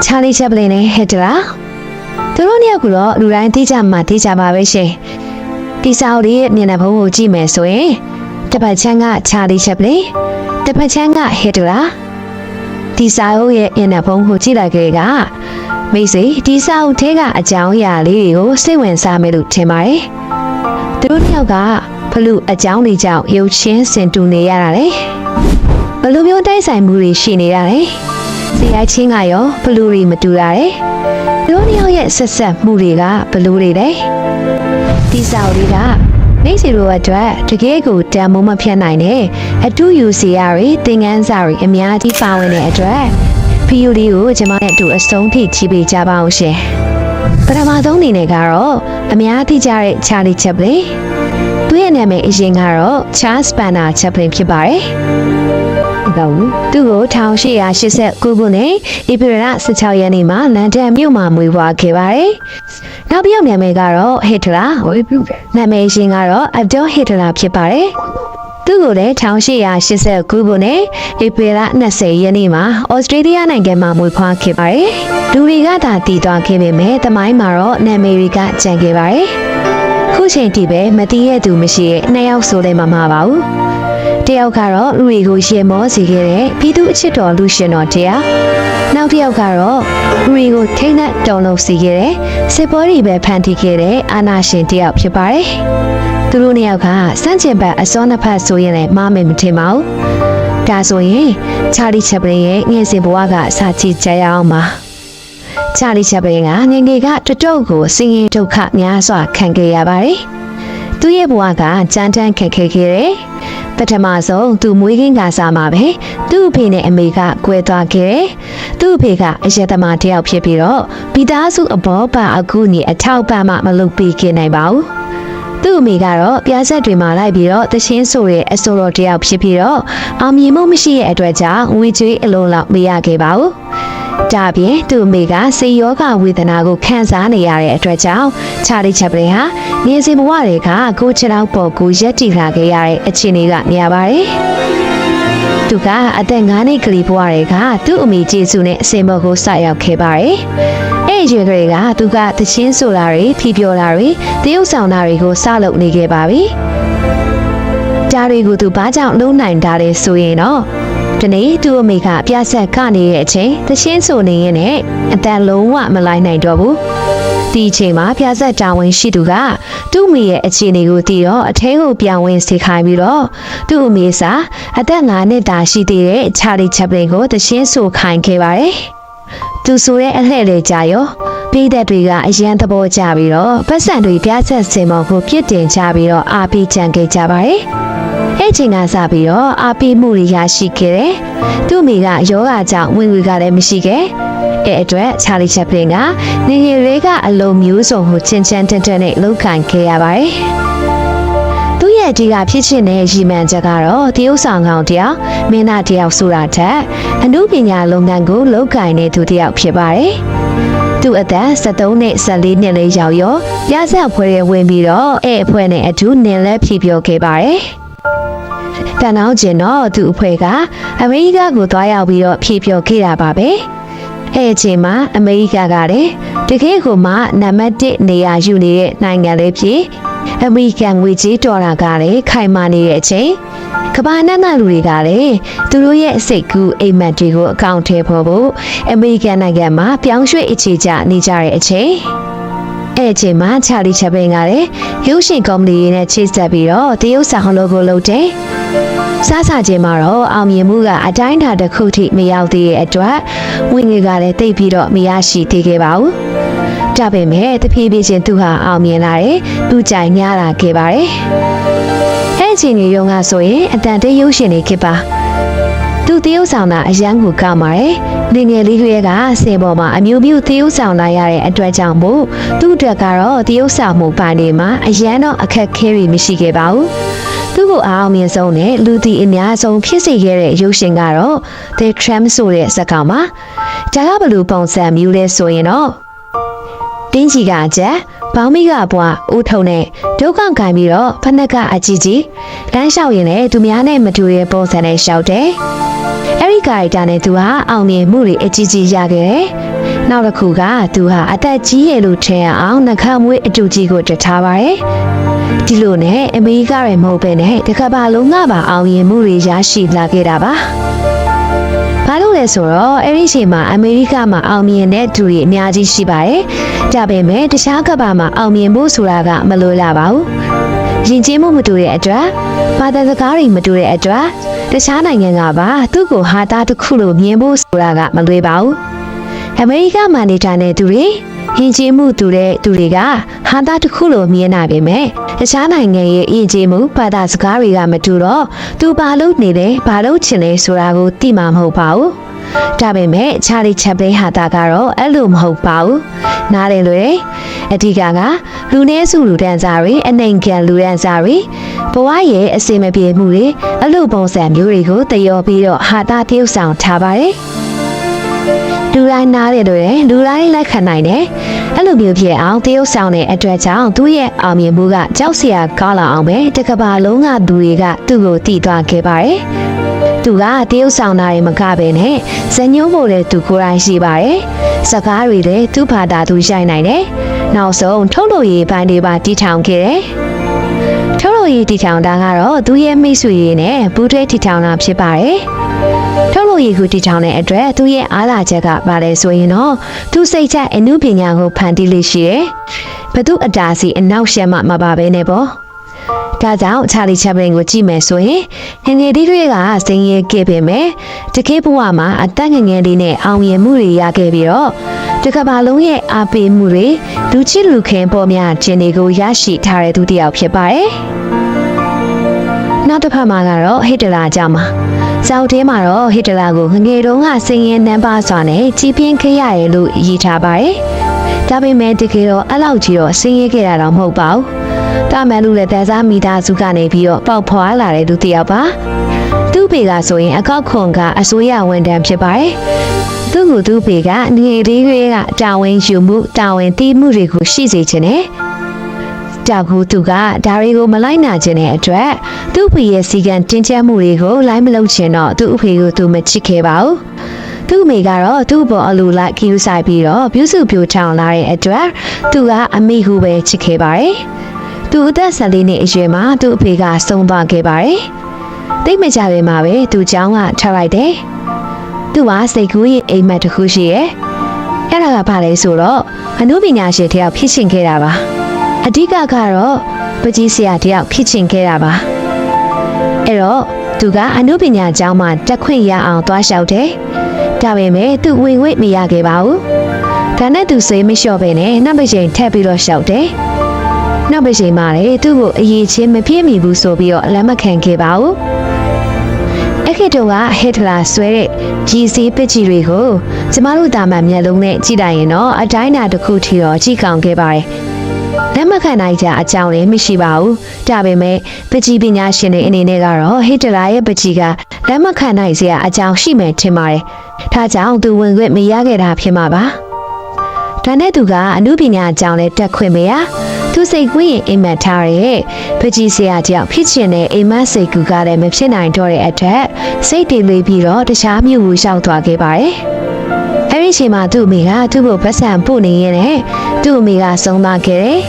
ချာလီချက်ပလင်နဲ့ဟက်တလာသူတို့နှစ်ယောက်ကတော့လူတိုင်းသိကြမှာသိကြပါပဲရှင်ဒီစာအုပ်ရဲ့မျက်နှာဖုံးကိုကြည့်မယ်ဆိုရင်တစ်ဖက်ချမ်းကချာလီချက်ပလင်တစ်ဖက်ချမ်းကဟက်တလာဒီစာအုပ်ရဲ့မျက်နှာဖုံးကိုကြည့်လိုက်ကြကမိစေဒီစာအုပ်ထဲကအကြောင်းအရာလေးတွေကိုစိတ်ဝင်စားမယ်လို့ထင်ပါတယ်သူတို့နှစ်ယောက်ကဘလူအကြောင်းတွေကြောင့်ရုပ်ချင်းစင်တူနေရတာလေဘလူမျိုးတိုက်ဆိုင်မှုတွေရှိနေရတယ်စီရိုက်ချင်းကရောဘလူတွေမတူရတယ်သူတို့နှစ်ယောက်ရဲ့ဆက်ဆက်မှုတွေကဘလူတွေလေဒီစာအုပ်တွေကနေစီလိုအတွက်တကယ်ကိုတန်မိုးမဖြတ်နိုင်တဲ့အတူယူစီရတွေသင်ခန်းစာတွေအများကြီးပါဝင်တဲ့အတွက်ဗီဒီယိုလေးကိုကျွန်မနဲ့အတူအဆုံးထိကြည့်ပေးကြပါအောင်ရှင်ပထမဆုံးအနေနဲ့ကတော့အများသိကြတဲ့ချာလီချက်ပလင်သူ့ရဲ့နာမည်အရင်ကတော့ Charles Spanner Chaplin ဖြစ်ပါတယ်သူ့ကို1889ခုနှစ်ဧပြီလ16ရက်နေ့မှာလန်ဒန်မြို့မှာမွေးဖွားခဲ့ပါတယ်။နောက်တစ်ယောက်နာမည်ကတော့ Hitler နာမည်ရှင်ကတော့ Adolf Hitler ဖြစ်ပါတယ်။သူ့ကိုလည်း1889ခုနှစ်ဧပြီလ20ရက်နေ့မှာဩစတြေးလျနိုင်ငံမှာမွေးဖွားခဲ့ပါတယ်။လူတွေကသာတည်သွားခဲ့ပေမဲ့သမိုင်းမှာတော့နာမည်တွေကကျန်ခဲ့ပါတယ်။ခုချိန်ထိပဲမတည်ရသူမရှိတဲ့နှစ်ယောက်ဆိုလည်းမမှာပါဘူး။တယောက်ကတော့လူတွေကိုရေမောစေခဲ့တဲ့ပြည်သူအချစ်တော်လူရှင်တော်တရားနောက်တစ်ယောက်ကတော့လူတွေကိုထိန်းနဲ့တုံလုံးစေခဲ့တဲ့စစ်ပွဲတွေပဲဖန်တီးခဲ့တဲ့အာနာရှင်တယောက်ဖြစ်ပါတယ်သူတို့နှစ်ယောက်ကစန့်ကျင်ဘက်အစောနှစ်ဖက်ဆိုရင်လည်းမမယ်မထင်ပါဘူးဒါဆိုရင်ချာလီချက်ပလင်ရဲ့ငယ်စဉ်ဘဝကစာကြည့်ကြရအောင်ပါချာလီချက်ပလင်ကငယ်ငယ်ကတတုတ်ကိုစင်ရင်ဒုက္ခများစွာခံခဲ့ရပါတယ်သူရဲ့ဘဝကကြမ်းတမ်းခက်ခဲခဲ့တယ်ပထမဆုံးသူမွေးခင်းကစားမှာပဲသူ့အဖေနဲ့အမေကကွဲသွားခဲ့တယ်သူ့အဖေကအရက်သမားတယောက်ဖြစ်ပြီးတော့မိသားစုအဘောပါအခုနေအထောက်ပံ့မှမလုပ်ပေးခဲ့နိုင်ပါဘူးသူ့အမေကတော့ပြားဆက်တွေမှာလိုက်ပြီးတော့သချင်းဆိုတဲ့အစိုးရတယောက်ဖြစ်ပြီးတော့အောင်မြင်မှုမရှိတဲ့အတွက်ကြောင့်ဝေကျွေးအလုံးလောက်မရခဲ့ပါဘူးဒါပြင်သူ့အမေကစေယောဂဝေဒနာကိုခံစားနေရတဲ့အတွက်ကြောင့်ချာလီချက်ပလင်ဟာနေစဉ်ဘဝတွေကကိုချလောက်ပေါ်ကိုရက်တည်လာခဲ့ရတဲ့အခြေအနေကများပါတယ်။သူကအသက်9နှစ်ကလေးဘဝတွေကသူ့အမေကျေးဇူးနဲ့အစင်ပေါ်ကိုစရောက်ခဲ့ပါတယ်။အဲ့ဒီရွယ်ကလေးကသူကသချင်းဆိုတာတွေဖြီးပြောတာတွေတရုပ်ဆောင်တာတွေကိုစလုပ်နေခဲ့ပါပြီ။ဒါတွေကိုသူဘာကြောင့်လုံးနိုင်တာလဲဆိုရင်တော့ဒီနေ့သူ့အမေကပြဆက်ကနေတဲ့အချိန်သချင်းဆိုနေရင်လည်းအတန်လုံးဝမလိုက်နိုင်တော့ဘူးဒီအချိန်မှာပြဆက်တာဝန်ရှိသူကသူ့အမေရဲ့အခြေအနေကိုသိတော့အထဲကိုပြောင်းဝင်စေခိုင်းပြီးတော့သူ့အမေစာအသက်9နှစ်သာရှိသေးတဲ့ချာလီချက်ပလင်ကိုသချင်းဆိုခိုင်းခဲ့ပါတယ်သူဆိုတဲ့အလှည့်လေကြာရောပြည်သက်တွေကအရန်သဘောကျပြီးတော့ပတ်စံတွေပြဆက်စင်မော်ကိုပြစ်တင်ကြပြီးတော့အားပေးကြံခဲ့ကြပါတယ်အဲ့ချိန်ကစပြီးတော့အားပေးမှုတွေရရှိခဲ့တယ်။သူ့မိကယောဂကြောင့်ဝင်ငွေကလည်းမရှိခဲ့။အဲ့အတွက်ချာလီချက်ပလင်ကနေငယ်လေးကအလုံးမျိုးစုံကိုချင်းချမ်းတန်တန်နဲ့လောက်ခံခဲ့ရပါတယ်။သူ့ရဲ့ဒီကဖြစ်ချင်တဲ့ရည်မှန်းချက်ကတော့တရုတ်ဆောင်ကောင်တယောက်မင်းသားတယောက်ဆိုတာထက်အမှုပညာလုပ်ငန်းကိုလုပ်ကိုင်နေသူတယောက်ဖြစ်ပါတယ်။သူ့အသက်73နဲ့14နှစ်လေးရောက်ရောပြဆက်ဖွဲ့ရဝင်ပြီးတော့အဲ့အဖွဲ့နဲ့အတူနင်လဲဖြီးပြောခဲ့ပါတယ်။တန်အောင်ကျင်တော့သူ့အဖွဲ့ကအမေရိကကိုသွားရောက်ပြီးတော့ဖြေပြောခဲ့တာပါပဲအဲ့အချိန်မှာအမေရိကကလည်းတကယ်ကိုမှနံပါတ်1နေရာယူနေတဲ့နိုင်ငံလေးဖြစ်အမေရိကန်ငွေကြေးဒေါ်လာကလည်းခိုင်မာနေတဲ့အချိန်ကမ္ဘာနဲ့လူတွေကလည်းသူတို့ရဲ့စိတ်ကူးအိမ်မက်တွေကိုအကောင့်ထဲပေါ်ဖို့အမေရိကန်နိုင်ငံမှာပြောင်းရွှေ့အခြေချနေကြတဲ့အချိန်အဲ့ချိန်မှာချာလီချက်ပင်ကလည်းရုပ်ရှင်ကော်မဒီနဲ့ချိတ်ဆက်ပြီးတော့တရုတ်ဆောင်လိုကိုလုပ်တယ်။စားစာချင်းမှာတော့အောင်မြင်မှုကအတိုင်းအတာတစ်ခုထိမရောက်သေးတဲ့အတွက်ဝင်ငွေကလည်းတိတ်ပြီးတော့မရရှိသေးခဲ့ပါဘူး။ဒါပေမဲ့တဖြည်းဖြည်းချင်းသူဟာအောင်မြင်လာတယ်။သူကြိုင်များလာခဲ့ပါတယ်။အဲ့ချိန်ကြီးရုံကဆိုရင်အတန်တေးရုပ်ရှင်တွေဖြစ်ပါသူတရုတ်ဆောင်တာအရန်ကိုကောက်ပါတယ်။နေငယ်လေးတွေကစင်ပေါ်မှာအမျိုးမျိုးတရုတ်ဆောင်လာရတဲ့အတွက်ကြောင့်မို့သူ့အတွက်ကတော့တရုတ်ဆောင်မှုပိုင်းတွေမှာအရန်တော့အခက်ခဲတွေမရှိခဲ့ပါဘူး။သူ့ကိုအောင်မြင်ဆုံးနဲ့လူတီအများဆုံးဖြစ်စေခဲ့တဲ့ရုပ်ရှင်ကတော့ The Tram ဆိုတဲ့ဇာတ်ကောင်ပါ။ဒါကဘယ်လိုပုံစံမျိုးလဲဆိုရင်တော့တင်းကြီးကချက် ဘောင်းမိကဘွားဦးထုံနဲ့ဒုက္ခကင်ပြီးတော့ဖနက်ကအကြီးကြီးလမ်းလျှောက်ရင်လည်းသူများနဲ့မတူတဲ့ပုံစံနဲ့ရှောက်တယ်။အဲဒီကာရီတာနဲ့သူဟာအောင်မြင်မှုတွေအကြီးကြီးရခဲ့တယ်။နောက်တစ်ခုကသူဟာအသက်ကြီးရဲ့လို့ထင်အောင်နှာခေါင်းမွေးအတူကြီးကိုတထားပါတယ်။ဒီလိုနဲ့အမေရိကရဲ့မဟုတ်ပဲနဲ့တစ်ခါပါလုံးကပါအောင်မြင်မှုတွေရရှိလာခဲ့တာပါ။ဘာလို့လဲဆိုတော့အဲ့ဒီအချိန်မှာအမေရိကမှာအောင်မြင်တဲ့သူတွေအများကြီးရှိပါတယ်။ဒါပေမဲ့တခြားကမ္ဘာမှာအောင်မြင်ဖို့ဆိုတာကမလိုလာပါဘူး။ယဉ်ကျေးမှုမတူတဲ့အတွက်ဘာသာစကားတွေမတူတဲ့အတွက်တခြားနိုင်ငံကပါသူ့ကိုဟာတာတစ်ခုလိုမြင်ဖို့ဆိုတာကမလွယ်ပါဘူး။အမေရိကမှာနေတဲ့သူတွေယဉ်ကျေးမှုတူတဲ့သူတွေကဟာတာတစ်ခုလိုမြင်နိုင်ပေမဲ့တခြားနိုင်ငံရဲ့ယဉ်ကျေးမှုဘာသာစကားတွေကမတူတော့သူဘာလို့နေလဲဘာလို့ချင်လဲဆိုတာကိုသိမှာမဟုတ်ပါဘူး။ဒါပေမဲ့ချာလီချက်ပလင်းဟာတာကတော့အဲ့လိုမဟုတ်ပါဘူး။နားလည်လွယ်အဓိကလူနည်းစုလူဒန်းစားတွေအနိုင်ခံလူဒန်းစားတွေဘဝရဲ့အစင်မပြေမှုတွေအလုပ်ပုံစံမျိုးတွေကိုတယောပြီးတော့ဟာတာတရုပ်ဆောင်ထားပါတယ်။လူတိုင်းနားတယ်လို့လူတိုင်းလက်ခံနိုင်တယ်အဲ့လိုမျိုးဖြစ်အောင်တရုပ်ဆောင်တဲ့အတွက်ကြောင့်သူ့ရဲ့အောင်မြင်မှုကကြောက်စရာကောင်းလာအောင်ပဲတစ်ကမ္ဘာလုံးကသူတွေကသူ့ကိုတည်သွားခဲ့ပါတယ်သူကတရုပ်ဆောင်တာတွေမကပဲနဲ့ဇညုံးဖို့လည်းသူကိုယ်တိုင်ရှိပါတယ်စကားတွေလည်းသူ့ဘာသာသူရိုက်နိုင်တယ်နောက်ဆုံးထုတ်လို့ရေးပိုင်းတွေပါတီထောင်ခဲ့တယ်ထုတ်လို့ရေးတီထောင်တာကတော့သူ့ရဲ့မိတ်ဆွေတွေနဲ့ဘူးတွဲတီထောင်တာဖြစ်ပါတယ်ထုတ်လို့ရေကူတီထောင်တဲ့အတွက်သူရဲ့အားလာချက်ကပါလဲဆိုရင်တော့သူစိတ်ချအမှုပညာကိုဖန်တီးလို့ရှိတယ်။ဘသူအတားစီအနောက်ရှက်မှမပါပဲနဲ့ပေါ့။ဒါကြောင့်ချာလီချက်ပလင်ကိုကြည့်မယ်ဆိုရင်ငယ်လေးတွေကစင်ရဲခဲ့ပေမဲ့တကယ်ဘဝမှာအသက်ငယ်လေးနဲ့အောင်မြင်မှုတွေရခဲ့ပြီးတော့တကဘာလုံးရဲ့အားပေးမှုတွေလူချစ်လူခင်ပေါ်များခြင်းတွေကိုရရှိထားတဲ့သူတစ်ယောက်ဖြစ်ပါတယ်။နောက်တစ်ဖက်မှာကတော့ဟစ်တလာကြောင့်မှာစောက်ထဲမှာတော့ဟစ်တလာကိုငယ်တုန်းကစင်ရင်နံပါတ်စွာနဲ့ကြီးပြင်းခဲ့ရတယ်လို့ရေးထားပါတယ်။ဒါပေမဲ့တကယ်တော့အဲ့လောက်ကြီးတော့စင်ရဲခဲ့တာတော့မဟုတ်ပါဘူး။တာမန်လူလည်းတစားမိသားစုကနေပြီးတော့ပေါက်ဖွာလာတဲ့လူတစ်ယောက်ပါ။သူ့ဖေကဆိုရင်အကောက်ခွန်ကအစိုးရဝန်ထမ်းဖြစ်ပါတယ်။သူ့ဖေကနေလေးတွေကတာဝန်ယူမှုတာဝန်သိမှုတွေကိုရှိစေချင်တယ်။ကြောက်ဘူးသူကဒါတွေကိုမလိုက်နာခြင်းတဲ့အတွက်သူ့ဖေရဲ့စီကံတင်းကျပ်မှုတွေကိုလိုက်မလုပ်ချင်တော့သူ့အဖေကိုသူမချစ်ခဲ့ပါဘူးသူ့အမေကတော့သူ့ပေါ်အလိုလိုက်ခီးဆိုင်ပြီးတော့ပြုစုပြိုထောင်လာတဲ့အတွက်သူကအမိဟုပဲချစ်ခဲ့ပါတယ်သူအသက်14နှစ်အရွယ်မှာသူ့အဖေကဆုံးသွားခဲ့ပါတယ်သိမကြပဲမှာပဲသူเจ้าကထားလိုက်တယ်သူကစိတ်ကူးရင်အိမ်မက်တစ်ခုရှိရဲ့အဲ့ဒါကဘာလဲဆိုတော့အနုပညာရှင်တယောက်ဖြစ်ရှင်ခဲ့တာပါအဓိကကတော့ပကြီးဆရာတယောက်ဖြစ်ချင်ခဲ့တာပါအဲ့တော့သူကအနုပညာကျောင်းမှာတက်ခွင့်ရအောင်သွားလျှောက်တယ်ဒါပေမဲ့သူဝင်ခွင့်မရခဲ့ပါဘူးဒါနဲ့သူစိတ်မလျှော့ပဲနဲ့နောက်တစ်ချိန်ထပ်ပြီးတော့လျှောက်တယ်နောက်တစ်ချိန်မှာလေသူ့ကိုအရေးချင်းမပြည့်မီဘူးဆိုပြီးတော့လက်မခံခဲ့ပါဘူးအခက်တော့ကဟစ်တလာဆွဲတဲ့ကြီးစည်းပစ်ကြီးတွေကိုကျမတို့တာမန်မျက်လုံးနဲ့ကြည့်လိုက်ရင်တော့အတိုင်းအတာတစ်ခုထိတော့ကြည့်ကောင်းခဲ့ပါတယ်လက်မခံနိုင်ကြအကြောင်းလည်းမရှိပါဘူးဒါပေမဲ့ပကြီးပညာရှင်တွေအနေနဲ့ကတော့ဟစ်တလာရဲ့ပကြီးကလက်မခံနိုင်စရာအကြောင်းရှိမယ်ထင်ပါတယ်ဒါကြောင့်သူဝင်ခွင့်မရခဲ့တာဖြစ်မှာပါဒါနဲ့သူကအမှုပညာအကြောင်းလည်းတက်ခွင့်မရသူစိတ်ကူးရင်အိမ်မက်ထားရဲ့ပကြီးဆရာတယောက်ဖြစ်ချင်တဲ့အိမ်မက်စိတ်ကူးကလည်းမဖြစ်နိုင်တော့တဲ့အတွက်စိတ်တည်လေးပြီးတော့တခြားမြို့ကိုရှောက်သွားခဲ့ပါတယ်အဲ့ဒီအချိန်မှာသူ့အမေကသူ့ကိုပတ်စံပို့နေရင်လည်းသူ့အမေကဆုံးသွားခဲ့တယ်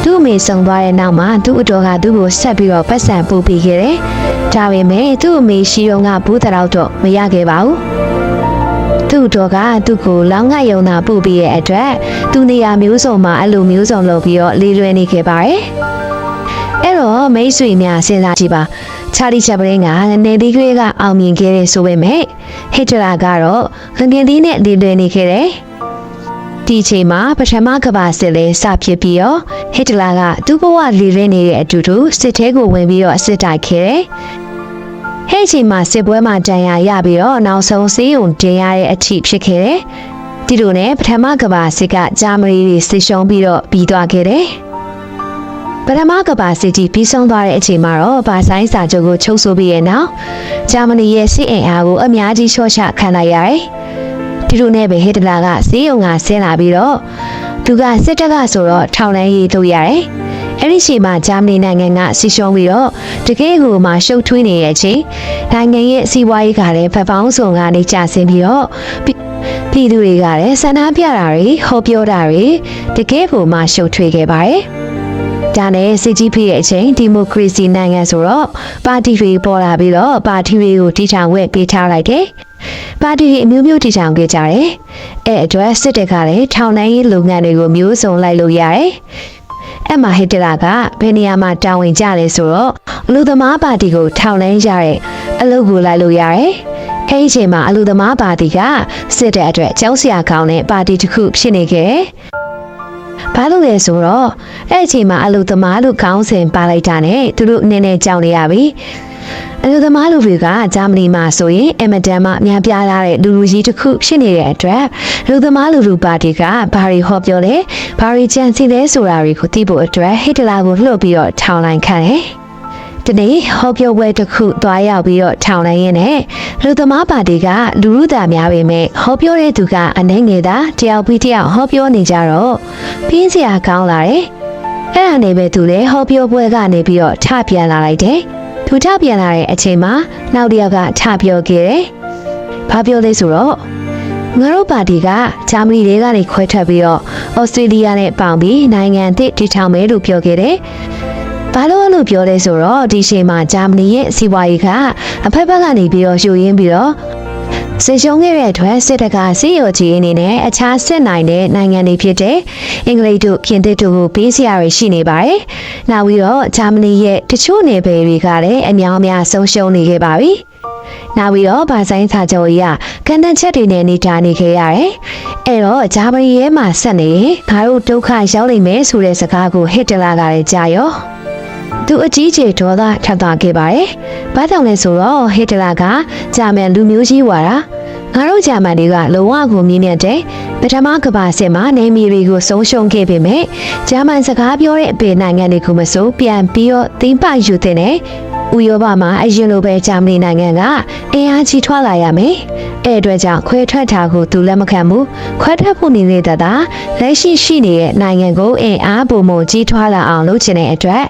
သူ့အမေဆုံးသွားတဲ့နောက်မှာသူ့အတော်ကသူ့ကိုဆက်ပြီးတော့ပတ်စံပို့ပေးခဲ့တယ်ဒါပေမဲ့သူ့အမေရှိတော့ကဘူးတရောက်တော့မရခဲ့ပါဘူးသူ့တော်ကသူ့ကိုလောင်းငှယုံနာပို့ပြီးရဲ့အတွက်သူနေရာမျိုးစုံမှာအလိုမျိုးစုံလုပ်ပြီးတော့လေးလွဲနေခဲ့ပါတယ်အဲ့တော့မိတ်ဆွေများစဉ်းစားကြည့်ပါချာလီချက်ပလင်းကနေဒီခွေးကအောင်မြင်ခဲ့တဲ့ဆိုပေမဲ့ဟစ်တလာကတော့ငငယ်လေးနဲ့လေးလွဲနေခဲ့တယ်ဒီချိန်မှာပထမကဘာစစ်လေးစဖြစ်ပြီးတော့ဟစ်တလာကသူ့ဘဝလေးလွဲနေတဲ့အတူတူစစ်ထဲကိုဝင်ပြီးတော့စစ်တိုက်ခဲ့တယ်ဟဲ့ချိန်မှာစစ်ပွဲမှာတန်ရာရပြီးတော့နောက်ဆုံးစေးုံတင်ရတဲ့အထိဖြစ်ခဲ့တယ်။ဒီလိုနဲ့ပထမကဘာစစ်ကဂျာမနီတွေစစ်ရှုံးပြီးတော့ပြီးသွားခဲ့တယ်။ပထမကဘာစစ်ကြီးပြီးဆုံးသွားတဲ့အချိန်မှာတော့ဗာဆိုင်စာချုပ်ကိုချုပ်ဆိုပြီးရဲ့နောက်ဂျာမနီရဲ့စစ်အင်အားကိုအများကြီးလျှော့ချခံလိုက်ရတယ်။ဒီလိုနဲ့ပဲဟစ်တလာကစေးုံကဆင်းလာပြီးတော့ဗ သူကစစ်တပ်ကဆိုတော့ထောင်လန်းရေးလုပ်ရတယ်။အဲ့ဒီချိန်မှာဂျာမနီနိုင်ငံကဆီရှုံးပြီးတော့တကယ်ကိုမှရှုပ်ထွေးနေတဲ့အချိန်နိုင်ငံရဲ့စီးပွားရေးကလည်းဖက်ပေါင်းစုံကနေကျဆင်းပြီးတော့ပြည်သူတွေကလည်းဆန္ဒပြတာတွေဟောပြောတာတွေတကယ်ကိုမှရှုပ်ထွေးခဲ့ပါတယ်။ဒါနဲ့စစ်ကြီးဖြစ်တဲ့အချိန်ဒီမိုကရေစီနိုင်ငံဆိုတော့ပါတီတွေပေါ်လာပြီးတော့ပါတီတွေကိုတည်ထောင်ဝဲပေးထားလိုက်တယ်။ပါတီတွေအမျိုးမျိုးတည်ထောင်ခဲ့ကြတယ်။အဲ့အတွက်စစ်တပ်ကလည်းထောင်နိုင်ရေးလုပ်ငန်းတွေကိုမျိုးစုံလိုက်လို့ရတယ်။အဲ့မှာဟစ်တလာကဘယ်နေရာမှာတာဝန်ကျလဲဆိုတော့လူသမားပါတီကိုထောင်နှင်းကြတဲ့အလုပ်ကိုလိုက်လို့ရတယ်။အဲ့ဒီအချိန်မှာအလူသမားပါတီကစစ်တပ်အတွက်ကြောက်စရာကောင်းတဲ့ပါတီတစ်ခုဖြစ်နေခဲ့တယ်။ဘာလို့လဲဆိုတော့အဲ့ဒီအချိန်မှာအလူသမားလူခေါင်းစဉ်ပါလိုက်တာနဲ့သူတို့နည်းနည်းကြောက်နေရပြီ။အလူသမားလူတွေကဂျာမနီမှာဆိုရင်အမတန်မှအများပြားလာတဲ့လူကြီးတစ်ခုဖြစ်နေတဲ့အတွက်လူသမားလူပါတီကဘာတွေဟောပြောလဲဘာတွေကြံစည်လဲဆိုတာတွေကိုသိဖို့အတွက်ဟစ်တလာကိုလှုပ်ပြီးတော့ထောင်လိုက်ခံတယ်။ဒီနေ့ဟောပြောပွဲတစ်ခုသွားရောက်ပြီးတော့ထောင်လိုက်ရင်းနဲ့လူသမားပါတီကလူလူသားများပေမဲ့ဟောပြောတဲ့သူကအနှဲငယ်သာတယောက်ပြီးတယောက်ဟောပြောနေကြတော့ပြင်းစရာကောင်းလာတယ်။အဲ့ဒါနဲ့ပဲသူလည်းဟောပြောပွဲကနေပြီးတော့ထပြန်လာလိုက်တယ်။သူထပြန်လာတဲ့အချိန်မှာနောက်တစ်ယောက်ကထပြောခဲ့တယ်။ဘာပြောလဲဆိုတော့ငါတို့ပါတီကဂျာမနီတွေကနေခွဲထွက်ပြီးတော့ဩစတြေးလျနဲ့ပေါင်ပြီးနိုင်ငံအသစ်တည်ထောင်မယ်လို့ပြောခဲ့တယ်။ဘာလို့ပြောလဲဆိုတော့ဒီချိန်မှာဂျာမနီရဲ့စီးပွားရေးကအဖက်ဖက်ကနေပြီးတော့ယူရင်းပြီးတော့စစ်ရှုံးခဲ့တဲ့အတွက်စစ်တပ်ကစီရိုကြီးအနေနဲ့အခြားစစ်နိုင်တဲ့နိုင်ငံတွေဖြစ်တဲ့အင်္ဂလိပ်တို့ပြင်သစ်တို့ကိုပေးစရာတွေရှိနေပါတယ်။နောက်ပြီးတော့ဂျာမနီရဲ့တချို့နယ်ပယ်တွေကလည်းအများအဆုံးရှုံးနေခဲ့ပါပြီ။နောက်ပြီးတော့ဗာဆိုင်စာချုပ်ကြီးကကန်တန်ချက်တွေနဲ့နေတာနေခဲ့ရတယ်။အဲ့တော့ဂျာမနီရဲ့မှာဆက်နေငါတို့ဒုက္ခရောက်နေမယ်ဆိုတဲ့စကားကိုဟစ်တလာကလည်းကြားရောသူအကြီးကျယ်ဒေါသထပ်သွားခဲ့ပါတယ်။ဘာကြောင့်လဲဆိုတော့ဟစ်တလာကဂျာမန်လူမျိုးကြီးဝါတာငါတို့ဂျာမန်တွေကလုံဝကိုမြင်မြတ်တဲ့ပထမကမ္ဘာစစ်မှာနေမီတွေကိုဆုံးရှုံးခဲ့ပေမဲ့ဂျာမန်စကားပြောတဲ့အပေနိုင်ငံတွေကိုမစိုးပြန်ပြီးတော့သိမ်းပိုက်ယူတဲ့နဲ့ဥရောပမှာအရင်လိုပဲဂျာမနီနိုင်ငံကအင်အားကြီးထွားလာရမယ်။အဲ့အတွက်ကြောင့်ခွဲထွက်တာကိုသူလက်မခံဘူး။ခွဲထွက်ဖို့နေတဲ့လက်ရှိနေတဲ့နိုင်ငံကိုအင်အားပုံမကြီးထွားလာအောင်လုပ်ချင်တဲ့အတွက်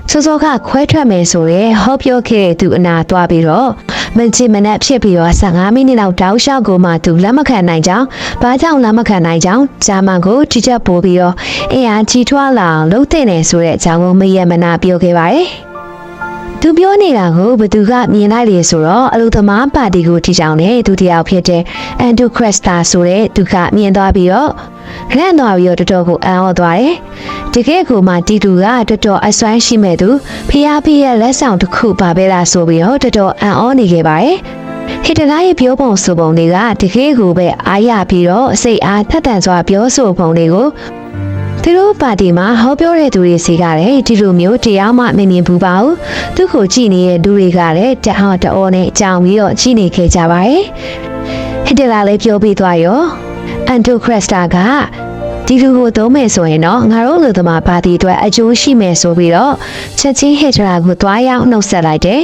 စောစောကခွဲထွက်မယ်ဆိုရဲဟောပြောခဲ့တဲ့သူအနာသွားပြီးတော့မချင်မနဲ့ဖြစ်ပြီးတော့15မိနစ်လောက်တောက်လျှောက်ကိုမှသူလက်မခံနိုင်ကြောင်းဘာကြောင့်လက်မခံနိုင်ကြောင်းဂျာမန်ကိုကြီးချက်ပို့ပြီးတော့အင်အားကြီးထွားလာအောင်လုပ်တဲ့နေဆိုတဲ့အကြောင်းကိုမယမနာပြောခဲ့ပါတယ်။သူပြောနေတာကိုဘသူကမြင်လိုက်လေဆိုတော့အလူသမားပါတီကိုထီထောင်တဲ့သူတယောက်ဖြစ်တဲ့အန်ဒူခရက်စတာဆိုတဲ့သူကမြင်သွားပြီးတော့လန့်သွားပြီးတော့တော်တော်ကိုအံ့ဩသွားတယ်။တကယ်ကိုမှတီတူကတော်တော်အစွမ်းရှိမဲ့သူဖျားရဲ့လက်ဆောင်တစ်ခုပါပဲလားဆိုပြီးတော့တော်တော်အံ့ဩနေခဲ့ပါတယ်။ဟစ်တလာရဲ့ပြောပုံဆိုပုံတွေကတကယ်ကိုပဲအားရပြီးတော့စိတ်အားထက်သန်စွာပြောဆိုပုံတွေကိုသူတို့ပါတီမှာဟောပြောတဲ့သူတွေစီကလည်းဒီလိုမျိုးတရားမှမမြင်ဘူးပါဘူးသူ့ကိုကြည့်နေတဲ့လူတွေကလည်းတဟောတအောနဲ့ကြောင်ပြီးတော့ကြည့်နေခဲ့ကြပါတယ်ဟစ်တလာလည်းပြောပြီးသွားရောအန်တိုခရက်စတာကဒီလူကိုသုံးမယ်ဆိုရင်တော့ငါတို့လူသမားပါတီအတွက်အကျိုးရှိမယ်ဆိုပြီးတော့ချက်ချင်းဟစ်တလာကိုသွားရောက်နှုတ်ဆက်လိုက်တယ်